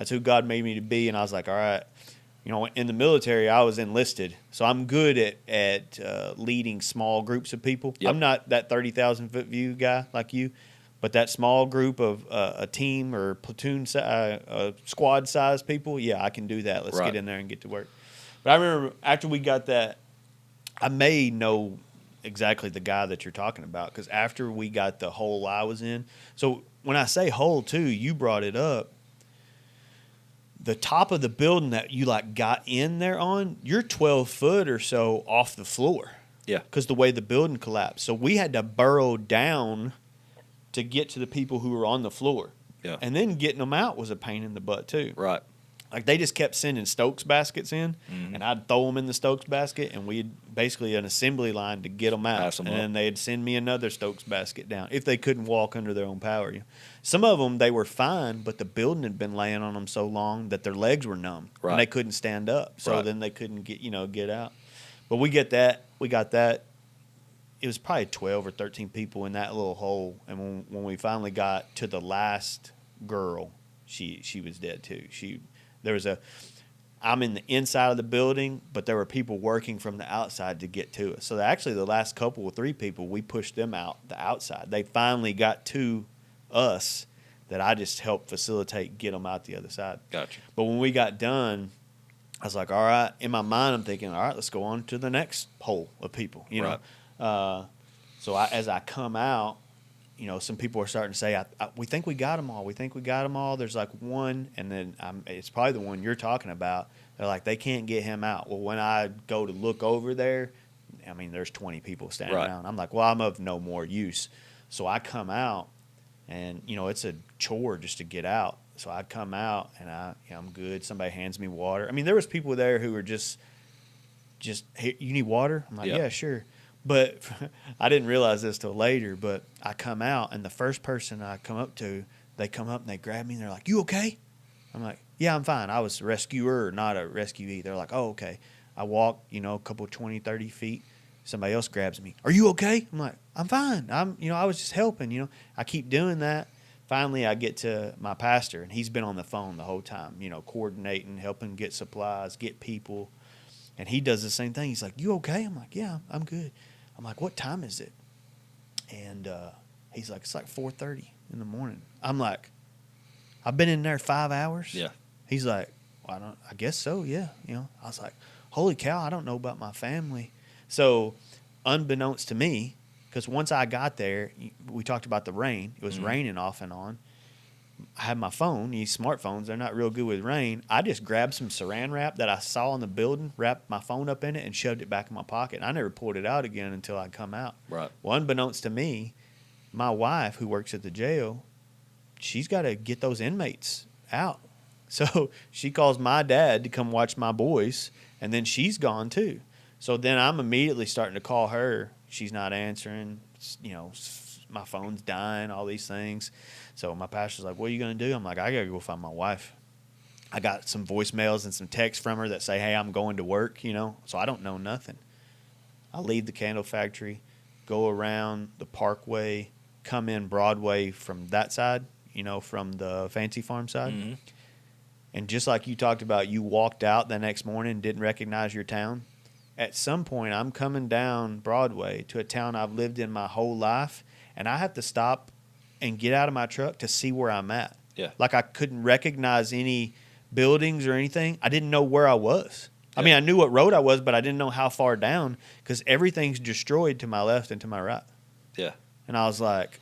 who God made me to be. And I was like, all right. In the military, I was enlisted, so I'm good at leading small groups of people. Yep. I'm not that 30,000-foot view guy like you, but that small group of a team or platoon, squad size people, I can do that. Let's get in there and get to work. But I remember after we got that, I may know exactly the guy that you're talking about, because after we got the hole I was in, so when I say hole too, you brought it up. The top of the building that you got in there on, you're 12 foot or so off the floor. Yeah. Because the way the building collapsed. So we had to burrow down to get to the people who were on the floor. Yeah. And then getting them out was a pain in the butt too. Right. Like they just kept sending Stokes baskets in, and I'd throw them in the Stokes basket, and we'd basically an assembly line to get them out. Pass them and up. then they'd send me another Stokes basket down if they couldn't walk under their own power. Some of them, they were fine, but the building had been laying on them so long that their legs were numb, right. and they couldn't stand up. So then they couldn't get out. But we got that. It was probably 12 or 13 people in that little hole, and when we finally got to the last girl, she was dead too. I'm in the inside of the building, but there were people working from the outside to get to us. So actually the last couple of 3 people, we pushed them out the outside. They finally got to us that I just helped facilitate, get them out the other side. Gotcha. But when we got done, I was like, all right, in my mind, I'm thinking, all right, let's go on to the next hole of people, Right. So as I come out, some people are starting to say, we think we got them all. We think we got them all. There's like one, and then it's probably the one you're talking about. They're like, they can't get him out. Well, when I go to look over there, there's 20 people standing around. I'm like, well, I'm of no more use. So I come out, and, it's a chore just to get out. So I come out, and I'm good. Somebody hands me water. There was people there who were just hey, you need water? I'm like, yeah, sure. But I didn't realize this till later, but I come out, and the first person I come up to, they come up and they grab me, and they're like, you okay? I'm like, yeah, I'm fine. I was a rescuer, not a rescuee. They're like, oh, okay. I walk, a couple 20, 30 feet. Somebody else grabs me. Are you okay? I'm like, I'm fine. I was just helping, I keep doing that. Finally, I get to my pastor, and he's been on the phone the whole time, coordinating, helping get supplies, get people. And he does the same thing. He's like, you okay? I'm like, yeah, I'm good. I'm like, what time is it? And he's like, it's like 4:30 in the morning. I'm like, I've been in there 5 hours? Yeah. He's like, well, I guess so, yeah. I was like, holy cow, I don't know about my family. So unbeknownst to me, because once I got there, we talked about the rain. It was raining off and on. I had my phone. These smartphones, they're not real good with rain. I just grabbed some saran wrap that I saw in the building, wrapped my phone up in it, and shoved it back in my pocket. I never pulled it out again until I come out. Right. Well, unbeknownst to me, my wife, who works at the jail, she's got to get those inmates out. So she calls my dad to come watch my boys, and then she's gone too. So then I'm immediately starting to call her. She's not answering. my phone's dying, all these things. So my pastor's like, what are you going to do? I'm like, I got to go find my wife. I got some voicemails and some texts from her that say, hey, I'm going to work, so I don't know nothing. I leave the candle factory, go around the Parkway, come in Broadway from that side, from the Fancy Farm side. Mm-hmm. And just like you talked about, you walked out the next morning and didn't recognize your town. At some point, I'm coming down Broadway to a town I've lived in my whole life, and I have to stop and get out of my truck to see where I'm at. Yeah. Like I couldn't recognize any buildings or anything. I didn't know where I was. Yeah. I mean, I knew what road I was, but I didn't know how far down because everything's destroyed to my left and to my right. Yeah. And I was like,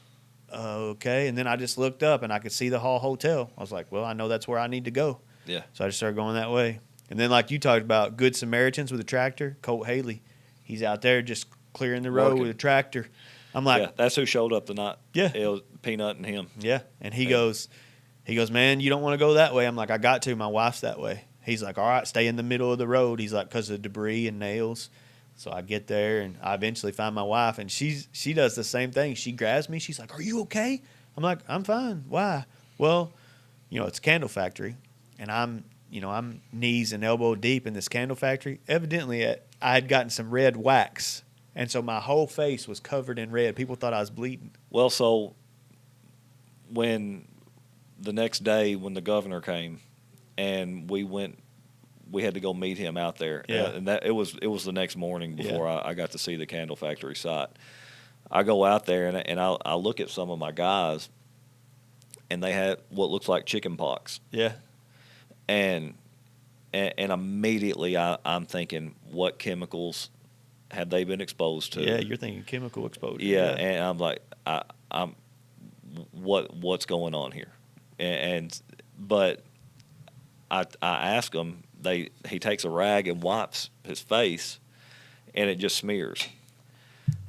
okay. And then I just looked up and I could see the Hall Hotel. I was like, well, I know that's where I need to go. Yeah. So I just started going that way. And then like you talked about Good Samaritans with a tractor, Colt Haley. He's out there just clearing the road with a tractor. I'm like, yeah, that's who showed up tonight. Yeah. It was Peanut and him. Yeah. And he goes, man, you don't want to go that way. I'm like, I got to. My wife's that way. He's like, all right, stay in the middle of the road. He's like, because of debris and nails. So I get there, and I eventually find my wife, and she does the same thing. She grabs me. She's like, are you okay? I'm like, I'm fine. Why? Well, it's a candle factory, and I'm knees and elbow deep in this candle factory. Evidently, I had gotten some red wax, and so my whole face was covered in red. People thought I was bleeding. Well, so when the next day when the governor came and we had to go meet him out there. Yeah. And that it was the next morning before I got to see the candle factory site. I go out there and I look at some of my guys and they had what looks like chicken pox. Yeah. And immediately I'm thinking, what chemicals have they been exposed to? Yeah, you're thinking chemical exposure. Yeah, and I'm like, what's going on here? But I ask him. He takes a rag and wipes his face, and it just smears.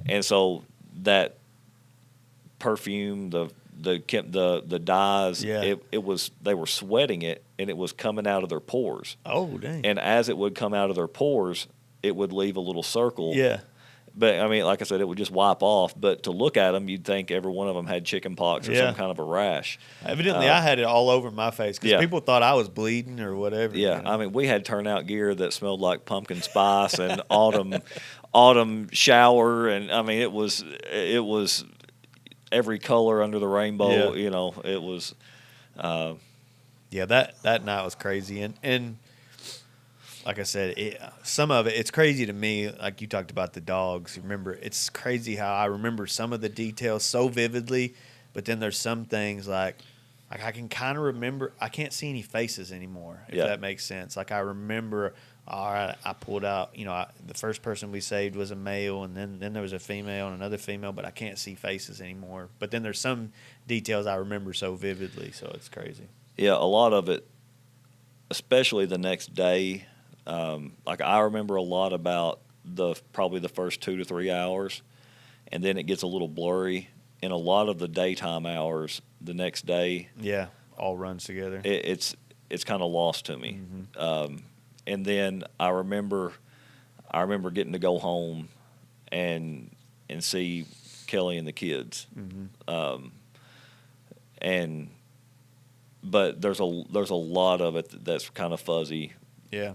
And so that perfume, the dyes, Yeah. they were sweating it, and it was coming out of their pores. Oh, dang. And as it would come out of their pores, it would leave a little circle. Yeah. But, I mean, like I said, it would just wipe off. But to look at them, you'd think every one of them had chicken pox or some kind of a rash. Evidently, I had it all over my face because people thought I was bleeding or whatever. Yeah, I mean, we had turnout gear that smelled like pumpkin spice and autumn shower. And, I mean, it was every color under the rainbow. Yeah. It was. Yeah, that night was crazy. And like I said, some of it's crazy to me. Like you talked about the dogs. Remember, it's crazy how I remember some of the details so vividly, but then there's some things like I can kind of remember. I can't see any faces anymore, if that makes sense. Like I remember, all right, I pulled out, the first person we saved was a male, and then there was a female and another female, but I can't see faces anymore. But then there's some details I remember so vividly, so it's crazy. Yeah, a lot of it, especially the next day. Like I remember a lot about probably the first 2 to 3 hours, and then it gets a little blurry. In a lot of the daytime hours, the next day, all runs together. It's kind of lost to me. Mm-hmm. And then I remember getting to go home and see Kelly and the kids. Mm-hmm. But there's a lot of it that's kind of fuzzy. Yeah.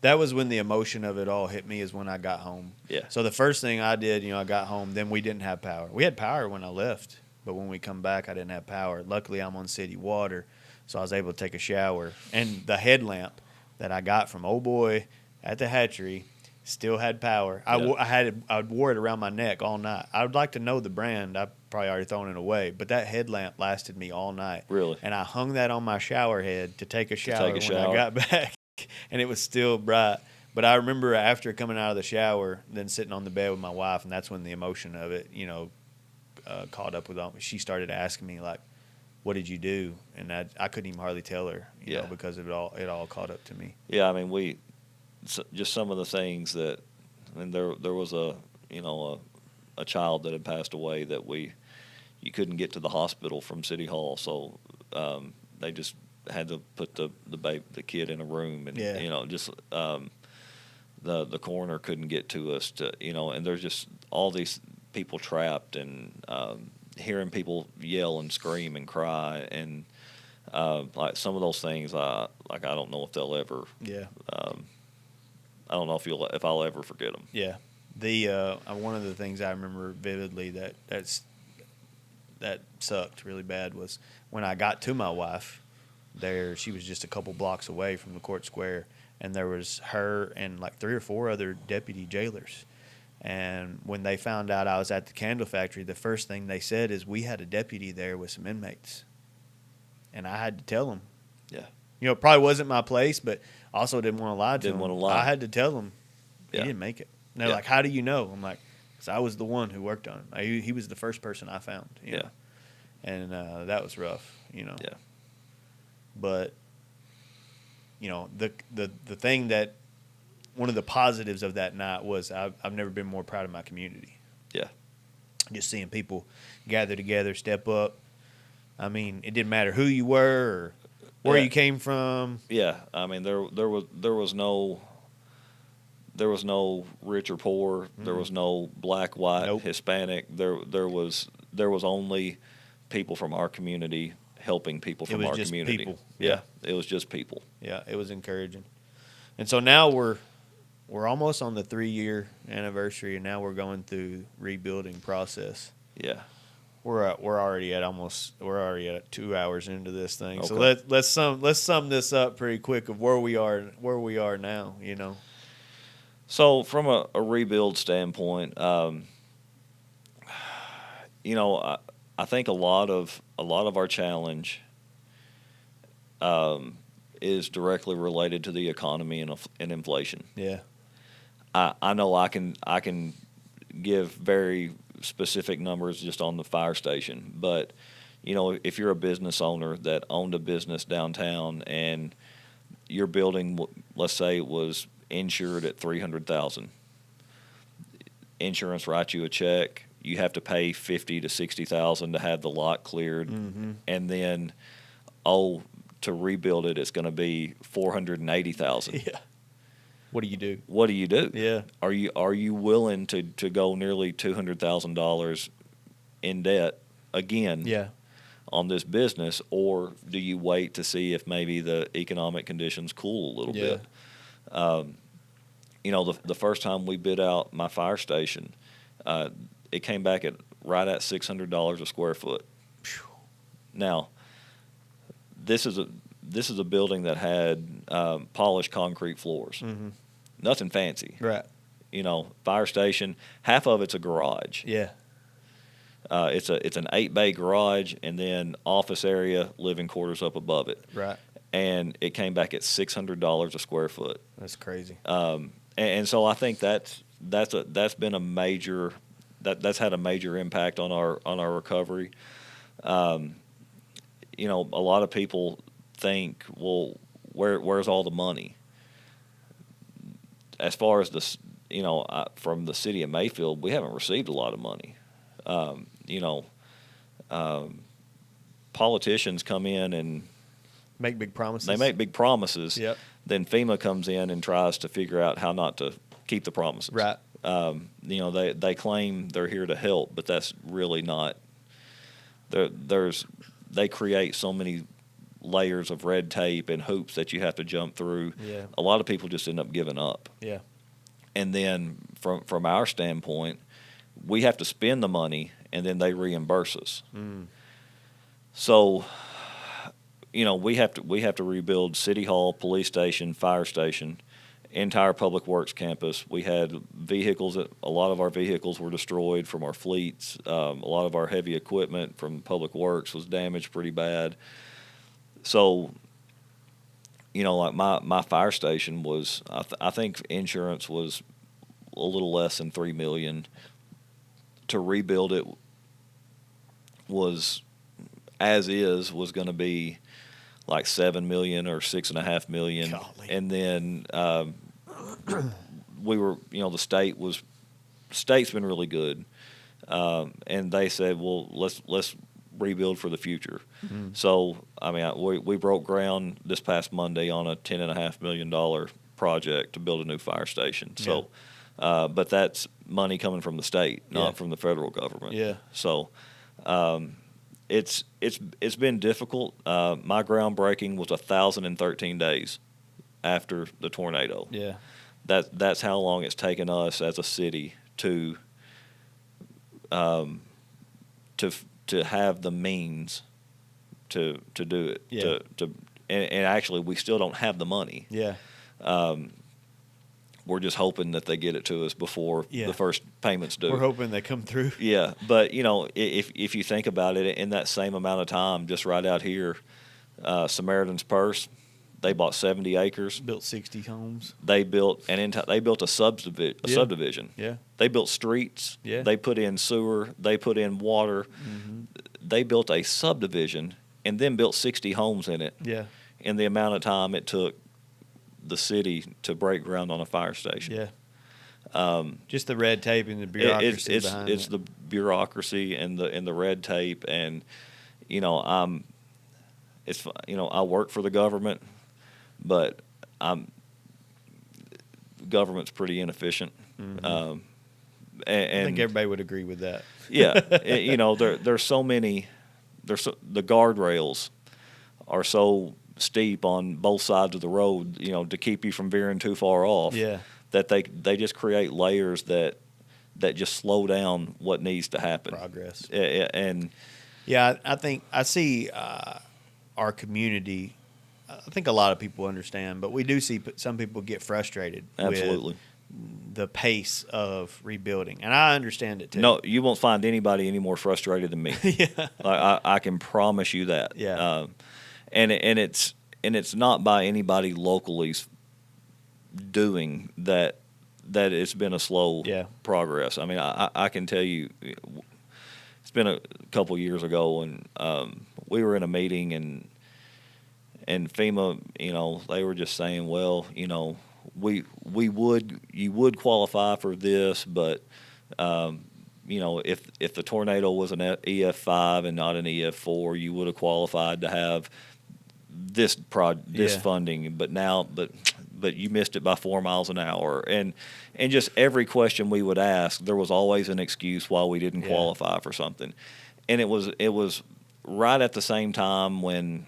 That was when the emotion of it all hit me, is when I got home. Yeah. So the first thing I did, I got home, then we didn't have power. We had power when I left, but when we come back, I didn't have power. Luckily, I'm on city water, so I was able to take a shower. And the headlamp that I got from old boy at the hatchery still had power. I wore it around my neck all night. I would like to know the brand. I probably already thrown it away, but that headlamp lasted me all night. Really? And I hung that on my shower head to take a shower when I got back. And it was still bright. But I remember after coming out of the shower, then sitting on the bed with my wife, and that's when the emotion of it, caught up with me. She started asking me, like, what did you do? And I couldn't even hardly tell her, you know, because it all caught up to me. Yeah, I mean, just some of the things that, there was a child that had passed away that you couldn't get to the hospital from City Hall, so they just had to put the kid in a room, and the coroner couldn't get to us and there's just all these people trapped, and hearing people yell and scream and cry, and like some of those things, I don't know if they'll ever. Yeah. I don't know if I'll ever forget them. Yeah. One of the things I remember vividly that sucked really bad was when I got to my wife. She was just a couple blocks away from the court square, and there was her and like 3 or 4 other deputy jailers. And when they found out I was at the candle factory, the first thing they said is, we had a deputy there with some inmates. And I had to tell them. Yeah. It probably wasn't my place, but I also didn't want to lie to Didn't them. want to lie. I had to tell them he Yeah. didn't make it. And they're like, how do you know? I'm like, because I was the one who worked on him. He was the first person I found. You know? And that was rough, Yeah. But, the thing that, one of the positives of that night was I've never been more proud of my community. Yeah. Just seeing people gather together, step up. I mean, it didn't matter who you were or where you came from. Yeah, I mean there was no rich or poor. Mm-hmm. There was no black, white, nope. Hispanic. There was only people from our community helping people from our community. People. Yeah, it was just people. Yeah, it was encouraging. And so now we're almost on the 3-year anniversary, and now we're going through rebuilding process. Yeah. We're already at 2 hours into this thing. Okay. So let's sum this up pretty quick of where we are now, So from a rebuild standpoint, I think a lot of our challenge is directly related to the economy and inflation. Yeah. I know I can give very specific numbers just on the fire station, but if you're a business owner that owned a business downtown and your building, let's say it was insured at $300,000, insurance writes you a check, you have to pay $50,000 to $60,000 to have the lot cleared, mm-hmm. and then to rebuild it, it's going to be $480,000. Yeah. What do you do? What do you do? Yeah. Are you willing to go nearly $200,000 in debt again? Yeah. On this business, or do you wait to see if maybe the economic conditions cool a little bit? The first time we bid out my fire station, it came back right at $600 a square foot. Now, this is a building that had polished concrete floors. Mm-hmm. Nothing fancy. Right. Fire station, half of it's a garage. Yeah. It's an 8-bay garage, and then office area, living quarters up above it. Right. And it came back at $600 a square foot. That's crazy. And so I think that's been a major that's had a major impact on our recovery. A lot of people think, well, where's all the money? As far as this, from the city of Mayfield, we haven't received a lot of money. Politicians come in and make big promises. They make big promises. Yep. Then FEMA comes in and tries to figure out how not to keep the promises. Right. They claim they're here to help, but that's really not. They create so many layers of red tape and hoops that you have to jump through. Yeah. A lot of people just end up giving up. Yeah. And then from our standpoint, we have to spend the money, and then they reimburse us. Mm. So, we have to rebuild City Hall, police station, fire station, entire public works campus. We had vehicles. A lot of our vehicles were destroyed from our fleets. A lot of our heavy equipment from public works was damaged pretty bad. So, like my fire station was, I think insurance was a little less than $3 million. To rebuild it was going to be like $7 million or $6.5 million. Golly. And then we were, the state's been really good, and they said, well, let's rebuild for the future. Mm-hmm. So we broke ground this past Monday on a $10.5 million project to build a new fire station. Yeah. So, but that's money coming from the state, not from the federal government. Yeah. So, It's been difficult. My groundbreaking was 1,013 days after the tornado. Yeah. That's how long it's taken us as a city to have the means to do it. Yeah. And actually, we still don't have the money. Yeah. We're just hoping that they get it to us before Yeah. the first payments due. We're hoping they come through. Yeah, but if you think about it, in that same amount of time, just right out here, Samaritan's Purse, they bought 70 acres. Built 60 homes. They built a subdivision. Yeah. They built streets. Yeah. They put in sewer. They put in water. Mm-hmm. They built a subdivision and then built 60 homes in it. Yeah. In the amount of time it took the city to break ground on a fire station. Yeah. Just the red tape and the bureaucracy behind it's it. the bureaucracy and the red tape, and I work for the government, but government's pretty inefficient. Mm-hmm. And I think everybody would agree with that. Yeah, there's so many. The guardrails are so steep on both sides of the road, to keep you from veering too far off. Yeah. That they just create layers that just slow down what needs to happen. Progress. And yeah, I think I see our community. I think a lot of people understand, but we do see some people get frustrated absolutely. with the pace of rebuilding, and I understand it too. No, you won't find anybody any more frustrated than me. Yeah. I can promise you that. Yeah. And it's not by anybody locally's doing that it's been a slow progress. I mean, I can tell you, it's been a couple years ago, and we were in a meeting, and FEMA, they were just saying, well, you would qualify for this, but if the tornado was an EF5 and not an EF4, you would have qualified to have this funding, but you missed it by 4 miles an hour, and just every question we would ask, there was always an excuse why we didn't qualify for something, and it was right at the same time when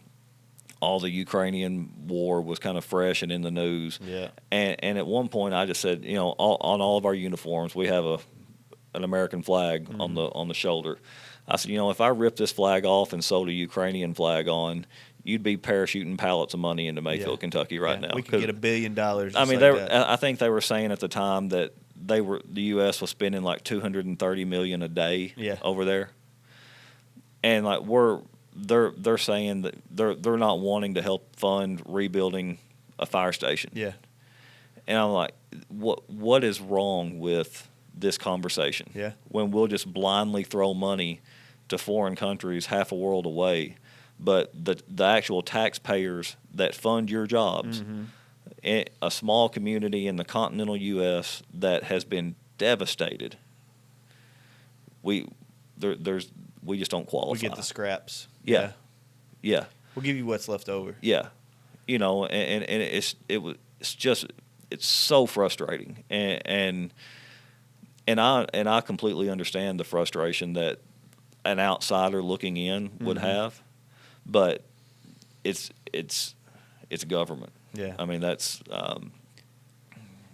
all the Ukrainian war was kind of fresh and in the news. Yeah. And at one point I just said, on all of our uniforms we have an American flag on the shoulder. I said, if I rip this flag off and sewed a Ukrainian flag on, you'd be parachuting pallets of money into Mayfield, Kentucky right now. We could get $1 billion. I mean, I think they were saying at the time that the U.S. was spending like $230 million a day over there, and like they're saying that they're not wanting to help fund rebuilding a fire station. Yeah, and I'm like, what is wrong with this conversation? Yeah, when we'll just blindly throw money to foreign countries half a world away. But the actual taxpayers that fund your jobs, a small community in the continental U.S. that has been devastated, we just don't qualify. We get the scraps. Yeah. We'll give you what's left over. Yeah, and it's so frustrating, and I completely understand the frustration that an outsider looking in would have. But it's government. Yeah. I mean, that's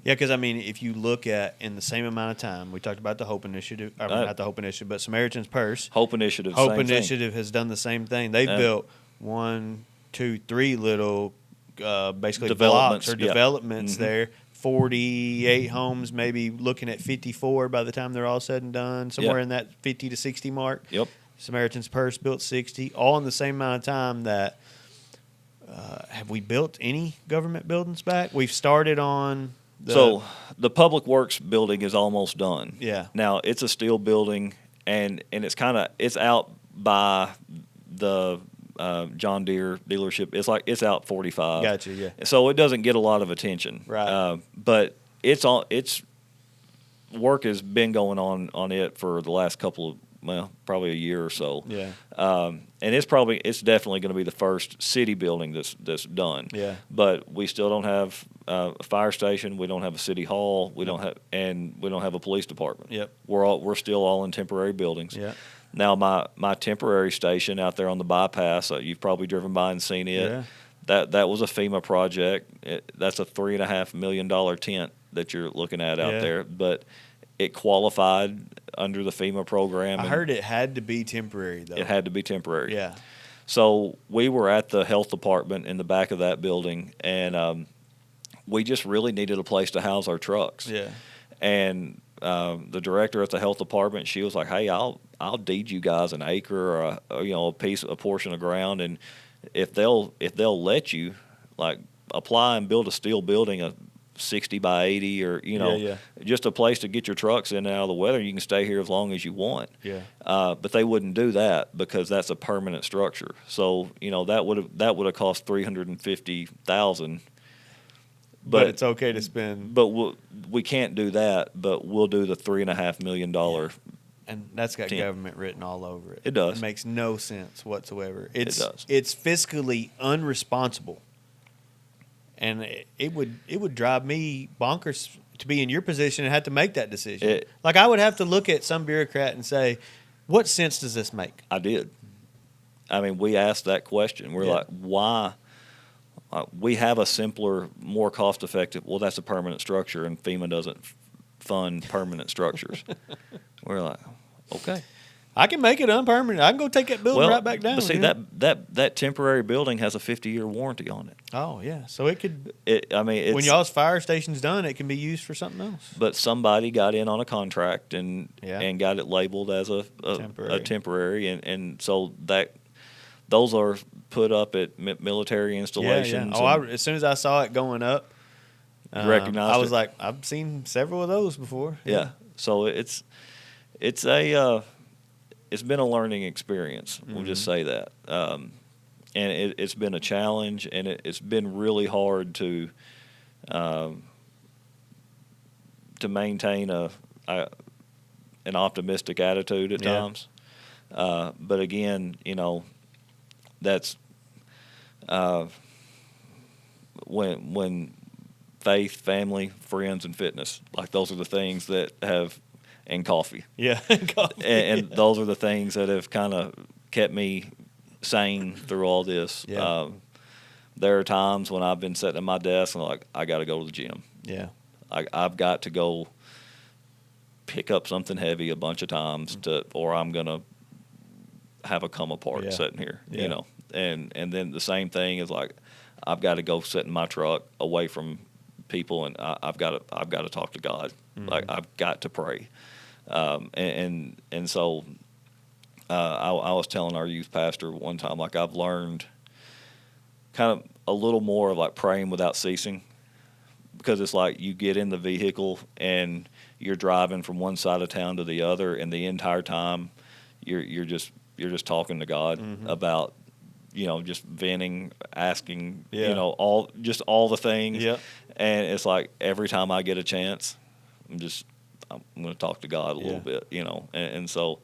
because if you look at in the same amount of time, we talked about the Hope Initiative, not the Hope Initiative, but Samaritan's Purse. Hope Initiative. Hope Initiative has done the same thing. They've built 1, 2, 3 little basically blocks or developments there. 48 homes, maybe looking at 54 by the time they're all said and done, somewhere in that 50 to 60 mark. Yep. Samaritan's Purse built 60, all in the same amount of time. That have we built any government buildings back? We've started on so the Public Works building is almost done. Yeah. Now it's a steel building, and it's out by the John Deere dealership. It's out 45. Gotcha. Yeah. So it doesn't get a lot of attention. Right. But it's work has been going on it for the last probably a year or so. Yeah. And it's definitely going to be the first city building that's done. Yeah. But we still don't have a fire station. We don't have a city hall. We don't have a police department. Yep. We're still all in temporary buildings. Yeah. Now, my temporary station out there on the bypass, you've probably driven by and seen it. Yeah. That was a FEMA project. That's a $3.5 million tent that you're looking at out there, but it qualified under the FEMA program. I heard it had to be temporary, though. It had to be temporary. Yeah. So we were at the health department in the back of that building, and we just really needed a place to house our trucks. Yeah. And the director at the health department, she was like, "Hey, I'll deed you guys an acre or a portion of ground, and if they'll let you, like, apply and build a steel building, a 60 by 80, or just a place to get your trucks in and out of the weather. You can stay here as long as you want." Yeah. But they wouldn't do that because that's a permanent structure. So that would have cost $350,000. But it's okay to spend. But we can't do that. But we'll do the $3.5 million. And that's got government written all over it. It does. It makes no sense whatsoever. It does. It's fiscally unresponsible. And it would drive me bonkers to be in your position and have to make that decision. Like, I would have to look at some bureaucrat and say, what sense does this make? I did. I mean, we asked that question. We're like, why? We have a simpler, more cost-effective, well, that's a permanent structure, and FEMA doesn't fund permanent structures. We're like, okay. I can make it unpermanent. I can go take that building right back down. But see, that temporary building has a 50-year warranty on it. Oh, yeah. So it could. When y'all's fire station's done, it can be used for something else. But somebody got in on a contract and got it labeled as a temporary, and so those are put up at military installations. Yeah. Oh, as soon as I saw it going up, recognized I was like, I've seen several of those before. Yeah. So it's been a learning experience. We'll just say that. And it's been a challenge, and it's been really hard to maintain an optimistic attitude at times. But again, that's when faith, family, friends, and fitness, like, those are the things that have. And coffee. Yeah. and those are the things that have kind of kept me sane through all this. Yeah. There are times when I've been sitting at my desk and like, I got to go to the gym. Yeah. I've got to go pick up something heavy a bunch of times or I'm going to have a come apart sitting here, And then the same thing is like, I've got to go sit in my truck away from people, and I've got to talk to God. Mm-hmm. Like, I've got to pray. And so I was telling our youth pastor one time, like, I've learned kind of a little more of like praying without ceasing, because it's like you get in the vehicle and you're driving from one side of town to the other, and the entire time you're just talking to God about, just venting, asking, all the things. Yeah. And it's like every time I get a chance, I'm going to talk to God a little bit, and so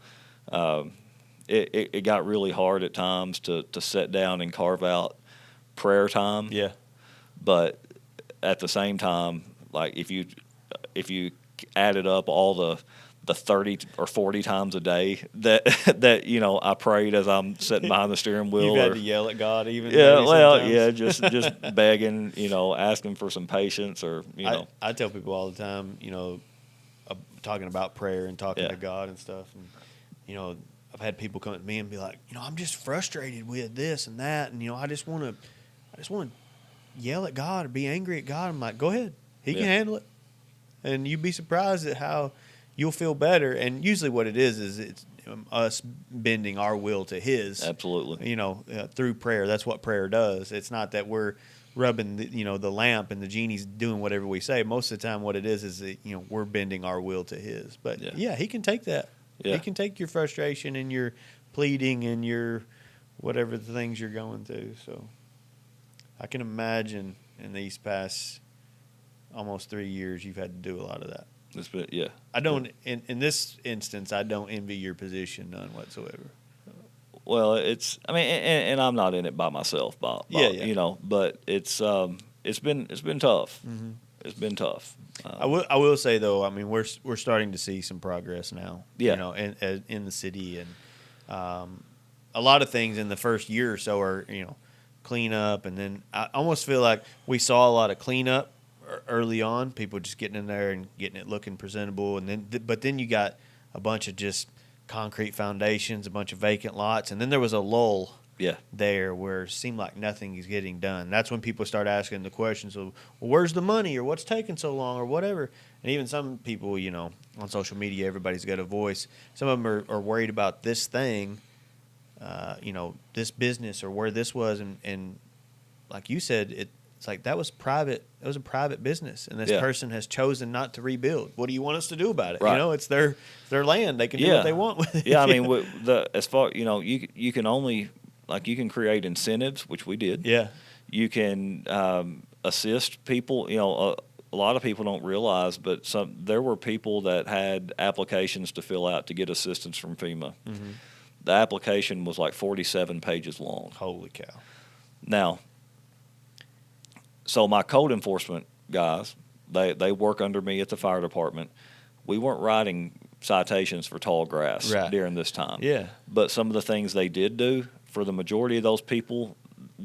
it got really hard at times to sit down and carve out prayer time. Yeah. But at the same time, like, if you added up all the 30 or 40 times a day that I prayed as I'm sitting behind the steering wheel. You've had to yell at God even. Yeah, well, sometimes. just begging, asking for some patience, or I tell people all the time, talking about prayer and talking to God and stuff, and I've had people come at me and be like, I'm just frustrated with this and that, and I just want to yell at God or be angry at God. I'm like, go ahead, He can handle it, and you'd be surprised at how you'll feel better. And usually what it is it's us bending our will to His. Absolutely. Through prayer. That's what prayer does. It's not that we're rubbing the lamp and the genie's doing whatever we say. Most of the time what it is that, we're bending our will to His. But He can take that. Yeah. He can take your frustration and your pleading and your whatever the things you're going through. So I can imagine in these past almost 3 years you've had to do a lot of that. I don't. In this instance, I don't envy your position none whatsoever. Well, and I'm not in it by myself, Bob. But it's been tough. Mm-hmm. It's been tough. I will say though, we're starting to see some progress now. Yeah. In the city, and A lot of things in the first year or so are, clean up, and then I almost feel like we saw a lot of cleanup early on, people just getting in there and getting it looking presentable, and then you got a bunch of just concrete foundations, a bunch of vacant lots, and then there was a lull there where it seemed like nothing is getting done. That's when people start asking the questions of, well, where's the money, or what's taking so long, or whatever. And even some people, on social media, everybody's got a voice. Some of them are worried about this thing, this business or where this was, and like you said, it's like that was private. It was a private business, and this person has chosen not to rebuild. What do you want us to do about it? Right. It's their land. They can do what they want with it. Yeah, I mean, as far you can only you can create incentives, which we did. Yeah, you can assist people. A lot of people don't realize, but there were people that had applications to fill out to get assistance from FEMA. Mm-hmm. The application was like 47 pages long. Holy cow! Now, so my code enforcement guys, they work under me at the fire department. We weren't writing citations for tall grass during this time. Yeah. But some of the things they did do, for the majority of those people,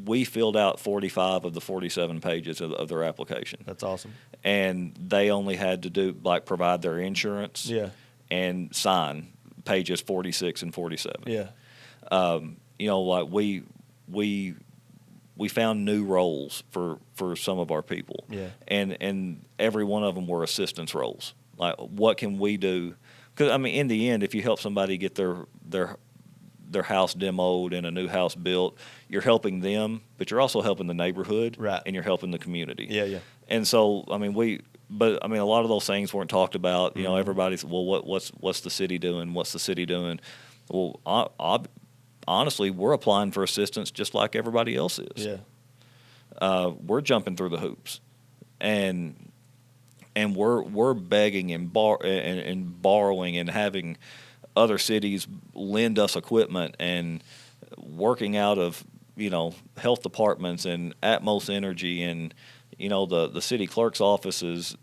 we filled out 45 of the 47 pages of their application. That's awesome. And they only had to do, provide their insurance and sign pages 46 and 47. Yeah. We found new roles for some of our people. Yeah. And every one of them were assistance roles. Like, what can we do? Because, I mean, in the end, if you help somebody get their house demoed and a new house built, you're helping them, but you're also helping the neighborhood, and you're helping the community. Yeah, yeah. And so, I mean, a lot of those things weren't talked about. Everybody's, well, what's the city doing? What's the city doing? Well, honestly, we're applying for assistance just like everybody else is. Yeah. We're jumping through the hoops, and we're begging and borrowing and having other cities lend us equipment and working out of health departments and Atmos Energy and the city clerk's office is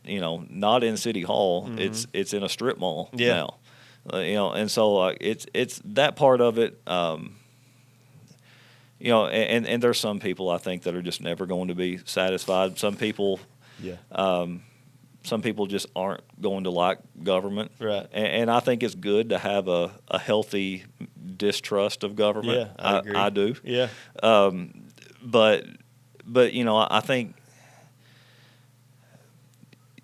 not in City Hall. Mm-hmm. It's in a strip mall now. And so it's that part of it. And there's some people I think that are just never going to be satisfied. Some people, some people just aren't going to like government. Right. And I think it's good to have a healthy distrust of government. Yeah, I agree. I do. Yeah. But I think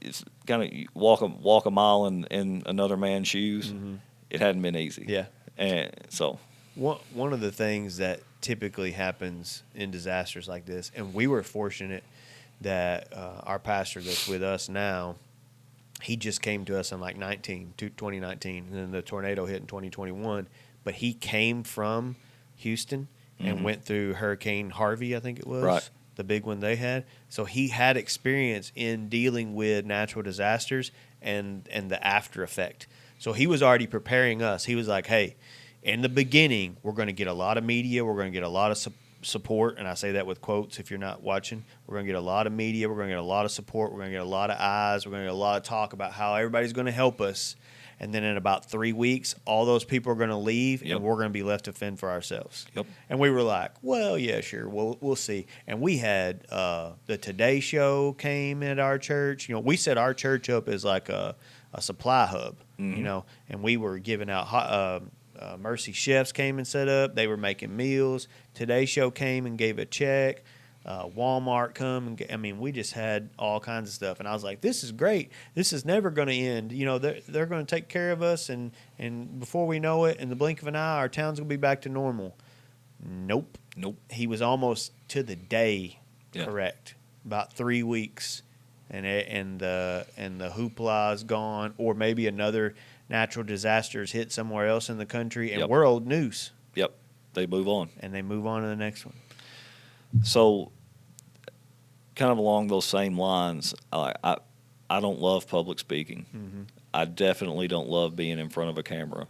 it's kind of walk a mile in another man's shoes. Mm-hmm. It hadn't been easy. Yeah. And so one of the things that typically happens in disasters like this, and we were fortunate that our pastor that's with us now, he just came to us in 2019, and then the tornado hit in 2021. But he came from Houston and went through Hurricane Harvey, I think it was, the big one they had. So he had experience in dealing with natural disasters and the after effect. So he was already preparing us. He was like, hey, in the beginning, we're going to get a lot of media. We're going to get a lot of support, and I say that with quotes if you're not watching. We're going to get a lot of media. We're going to get a lot of support. We're going to get a lot of eyes. We're going to get a lot of talk about how everybody's going to help us. And then in about 3 weeks, all those people are going to leave, and we're going to be left to fend for ourselves. Yep. And we were like, well, yeah, sure, we'll see. And we had the Today Show came at our church. We set our church up as like a supply hub, and we were giving out Mercy Chefs came and set up. They were making meals. Today Show came and gave a check. Walmart come and we just had all kinds of stuff, and I was like, this is great. This is never going to end. They're going to take care of us, and before we know it, in the blink of an eye, our town's going to be back to normal. Nope. He was almost to the day correct. About 3 weeks, and the hoopla is gone, or maybe another natural disasters hit somewhere else in the country, and we're old news. Yep. They move on. And they move on to the next one. So, kind of along those same lines, I don't love public speaking. Mm-hmm. I definitely don't love being in front of a camera.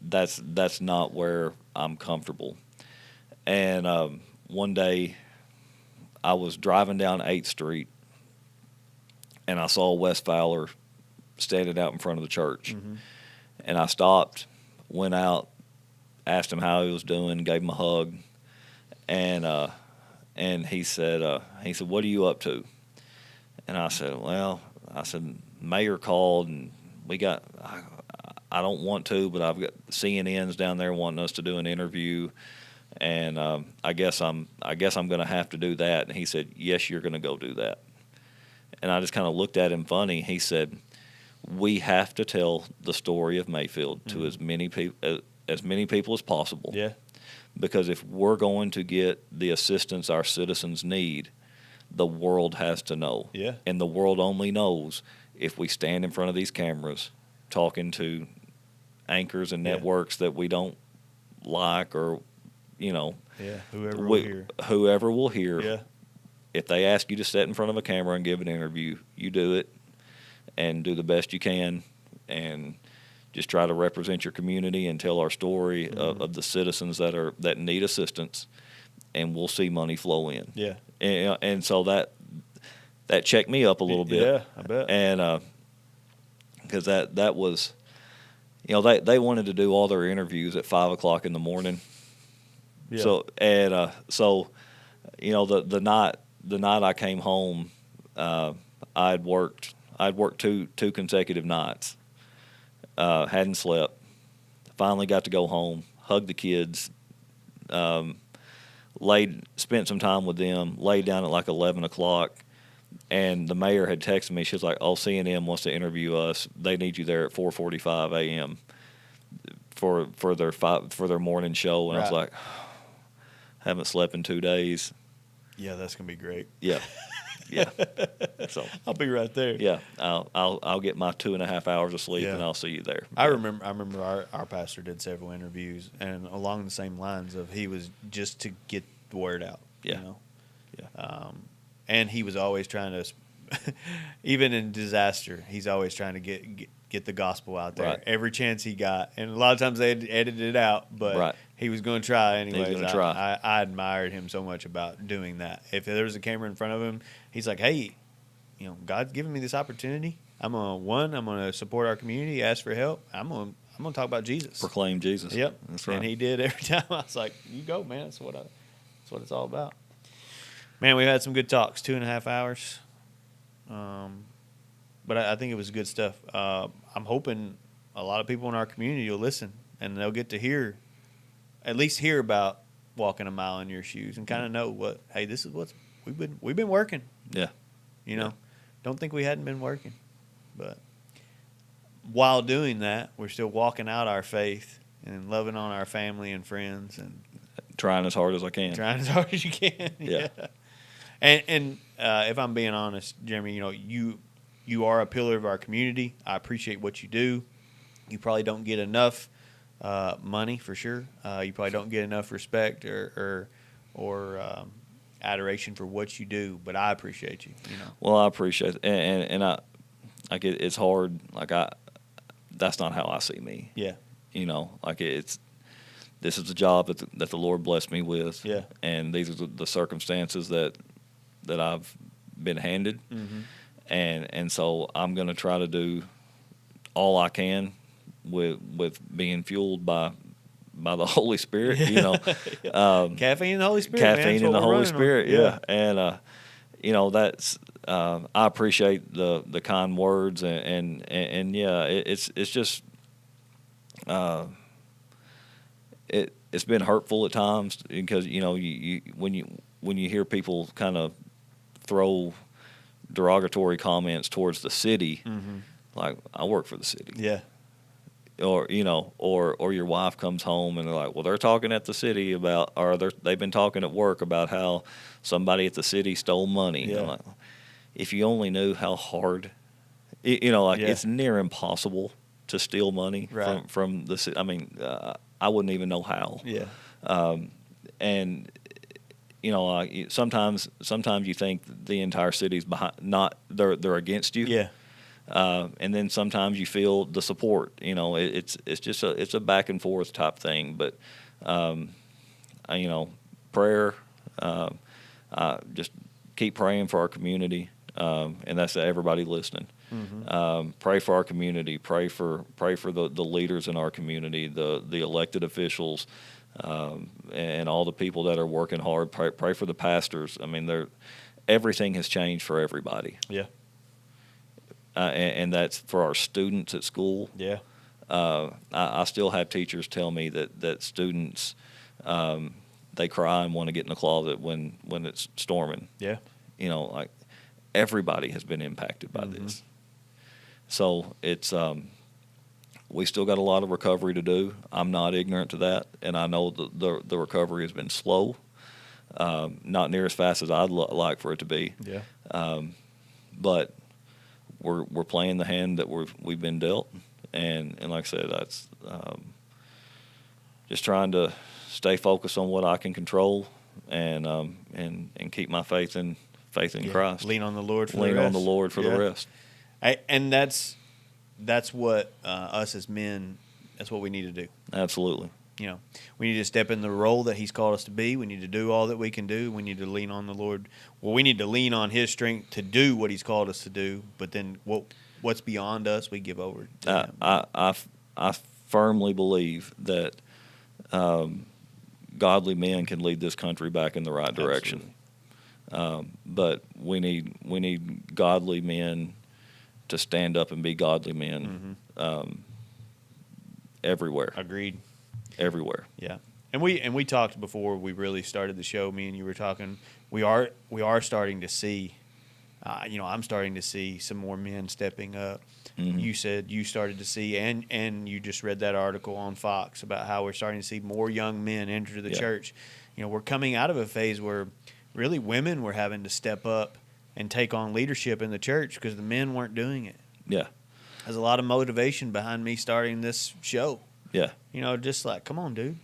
That's not where I'm comfortable. And one day, I was driving down 8th Street, and I saw Wes Fowler standing out in front of the church. Mm-hmm. I stopped, went out, asked him how he was doing, gave him a hug, and he said, "What are you up to?" And I said, "Well," "Mayor called, and we got. I don't want to, but I've got CNN's down there wanting us to do an interview, and I guess I'm going to have to do that." And he said, "Yes, you're going to go do that." And I just kind of looked at him funny. He said, "We have to tell the story of Mayfield to as many people as possible. Yeah. Because if we're going to get the assistance our citizens need, the world has to know. Yeah. And the world only knows if we stand in front of these cameras talking to anchors and networks that we don't like, or, whoever will hear. Yeah. If they ask you to sit in front of a camera and give an interview, you do it and do the best you can, and just try to represent your community and tell our story of the citizens that need assistance, and we'll see money flow in." Yeah. And so that checked me up a little bit. Yeah, I bet. And because that was, they wanted to do all their interviews at 5:00 in the morning. Yeah. So the night I came home, I'd worked two consecutive nights. Hadn't slept. Finally got to go home, hugged the kids, spent some time with them, laid down at like 11 o'clock, and the mayor had texted me. She was like, "Oh, CNN wants to interview us. They need you there at 4:45 a.m. for their morning show." And I was like, "Haven't slept in 2 days." Yeah, that's gonna be great. Yeah. Yeah. So I'll be right there. yeah, I'll get my 2.5 hours of sleep, and I'll see you there. I remember our pastor did several interviews, and along the same lines of, he was just to get the word out. Yeah. Yeah. And he was always trying to, even in disaster, he's always trying to get the gospel out there. Right. Every chance he got, and a lot of times they edited it out, but he was going to try anyways. He was going to try. I admired him so much about doing that. If there was a camera in front of him, he's like, "Hey, God's giving me this opportunity. I'm gonna support our community, ask for help. I'm gonna talk about Jesus, Proclaim Jesus." Yep, That's right. And he did every time. I was like, "You go, man. That's what it's all about." Man, we had some good talks. 2.5 hours. But I think it was good stuff. I'm hoping a lot of people in our community will listen, and they'll get to at least hear about walking a mile in your shoes, and kind of know this is what we've been working. Yeah. Don't think we hadn't been working, but while doing that, we're still walking out our faith and loving on our family and friends, and trying as hard as I can. Trying as hard as you can. Yeah. And if I'm being honest, Jeremy, you are a pillar of our community. I appreciate what you do. You probably don't get enough money, for sure. You probably don't get enough respect or adoration for what you do, but I appreciate you. Well, I appreciate it, and I get it's hard. That's not how I see me. Yeah. This is the job that the Lord blessed me with. Yeah. And these are the circumstances that I've been handed. Mm-hmm. And so I'm going to try to do all I can with being fueled by the Holy Spirit, Caffeine and the Holy Spirit. Caffeine and the Holy Spirit, yeah. And that's I appreciate the kind words, and yeah, it's just it's been hurtful at times, because you when you hear people kind of throw derogatory comments towards the city, like, I work for the city. Yeah. Or or your wife comes home and they're like, well, they're talking at the city about, or they've been talking at work about how somebody at the city stole money. Yeah. I'm like, if you only knew how hard, it's near impossible to steal money from the city. I mean, I wouldn't even know how. Yeah. And sometimes you think the entire city's they're against you. Yeah. And then sometimes you feel the support. It's just a back and forth type thing. But prayer. Just keep praying for our community, and that's everybody listening. Pray for our community. Pray for the leaders in our community, the elected officials, and all the people that are working hard. Pray for the pastors. I mean, everything has changed for everybody. Yeah. And that's for our students at school. Yeah. I still have teachers tell me that students, they cry and want to get in the closet when it's storming. Yeah. Like everybody has been impacted by this. So it's we still got a lot of recovery to do. I'm not ignorant to that, and I know the recovery has been slow, not near as fast as I'd like for it to be. Yeah. But we're playing the hand that we've been dealt, and like I said, that's just trying to stay focused on what I can control, and keep my faith in Christ. Lean on the Lord for the Lean rest. on the Lord for the rest. And that's what us as men, that's what we need to do. Absolutely. We need to step in the role that He's called us to be. We need to do all that we can do. We need to lean on the Lord. Well, we need to lean on His strength to do what He's called us to do. But then what's beyond us, we give over to Him. I firmly believe that godly men can lead this country back in the right direction. But we need godly men to stand up and be godly men everywhere. Agreed. Everywhere. Yeah. And we talked before we really started the show. Me and you were talking. We are starting to see. I'm starting to see some more men stepping up. You said you started to see, and you just read that article on Fox about how we're starting to see more young men enter the church. We're coming out of a phase where really women were having to step up and take on leadership in the church because the men weren't doing it. Yeah. There's a lot of motivation behind me starting this show. Yeah. Just like, come on, dude.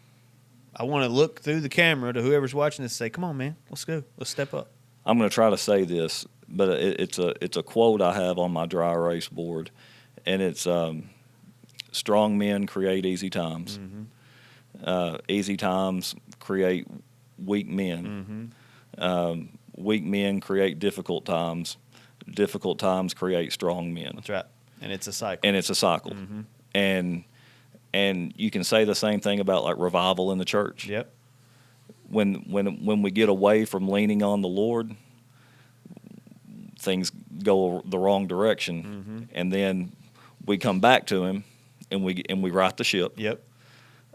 I want to look through the camera to whoever's watching this and say, come on, man, let's go. Let's step up. I'm going to try to say this, but it's a quote I have on my dry erase board, and it's strong men create easy times. Easy times create weak men. Weak men create difficult times. Difficult times create strong men. That's right. And it's a cycle. And you can say the same thing about like revival in the church. Yep. When we get away from leaning on the Lord, things go the wrong direction, and then we come back to Him, and we right the ship. Yep.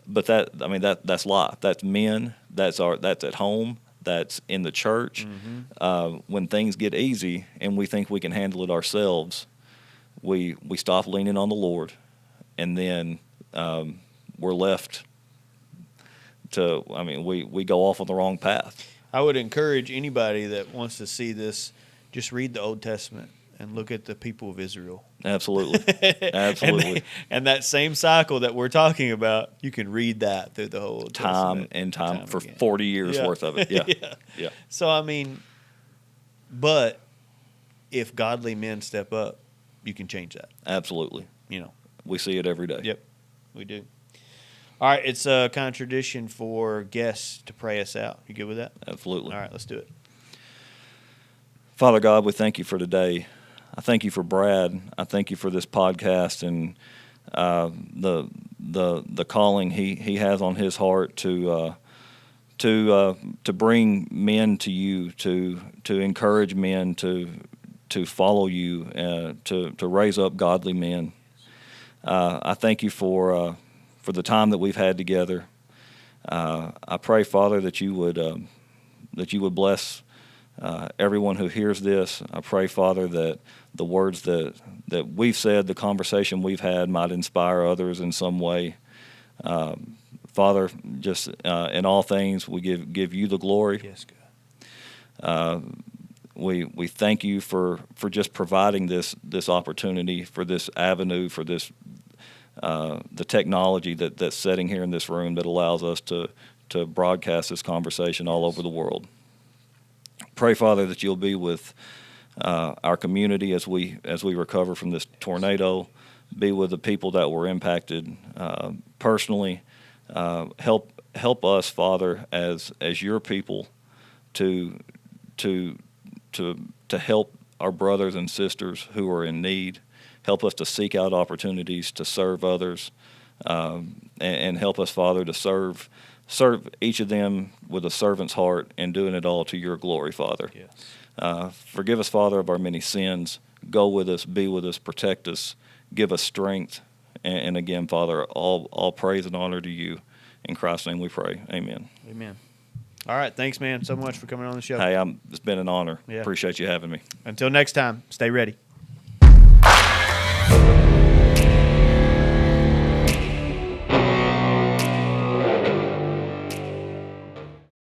But that's life. That's men. That's at home. That's in the church. When things get easy and we think we can handle it ourselves, we stop leaning on the Lord, and then we're left to. We go off on the wrong path. I would encourage anybody that wants to see this, just read the Old Testament and look at the people of Israel. Absolutely. Absolutely. and that same cycle that we're talking about, you can read that through the whole Old Testament. Time for again. 40 years worth of it. Yeah. Yeah. So, but if godly men step up, you can change that. Absolutely. We see it every day. Yep, we do. All right, it's a kind of tradition for guests to pray us out. You good with that? Absolutely. All right, let's do it. Father God, we thank You for today. I thank You for Brad. I thank You for this podcast and the calling he has on his heart to bring men to You, to encourage men to follow You, to raise up godly men. I thank You for the time that we've had together. I pray, Father, that You would bless everyone who hears this. I pray, Father, that the words that we've said, the conversation we've had, might inspire others in some way. Father, just in all things, we give You the glory. Yes, God. We thank You for just providing this opportunity, for this avenue, for this the technology that's sitting here in this room that allows us to broadcast this conversation all over the world. Pray, Father, that You'll be with our community as we recover from this tornado. Be with the people that were impacted personally. Help us, Father, as Your people to help our brothers and sisters who are in need. Help us to seek out opportunities to serve others, and help us, Father, to serve each of them with a servant's heart and doing it all to your glory, Father. Yes. Forgive us, Father, of our many sins. Go with us, be with us, protect us, give us strength. And again, Father, all praise and honor to you. In Christ's name we pray. Amen. Amen. All right. Thanks, man, so much for coming on the show. Hey, it's been an honor. Yeah. Appreciate you having me. Until next time, stay ready.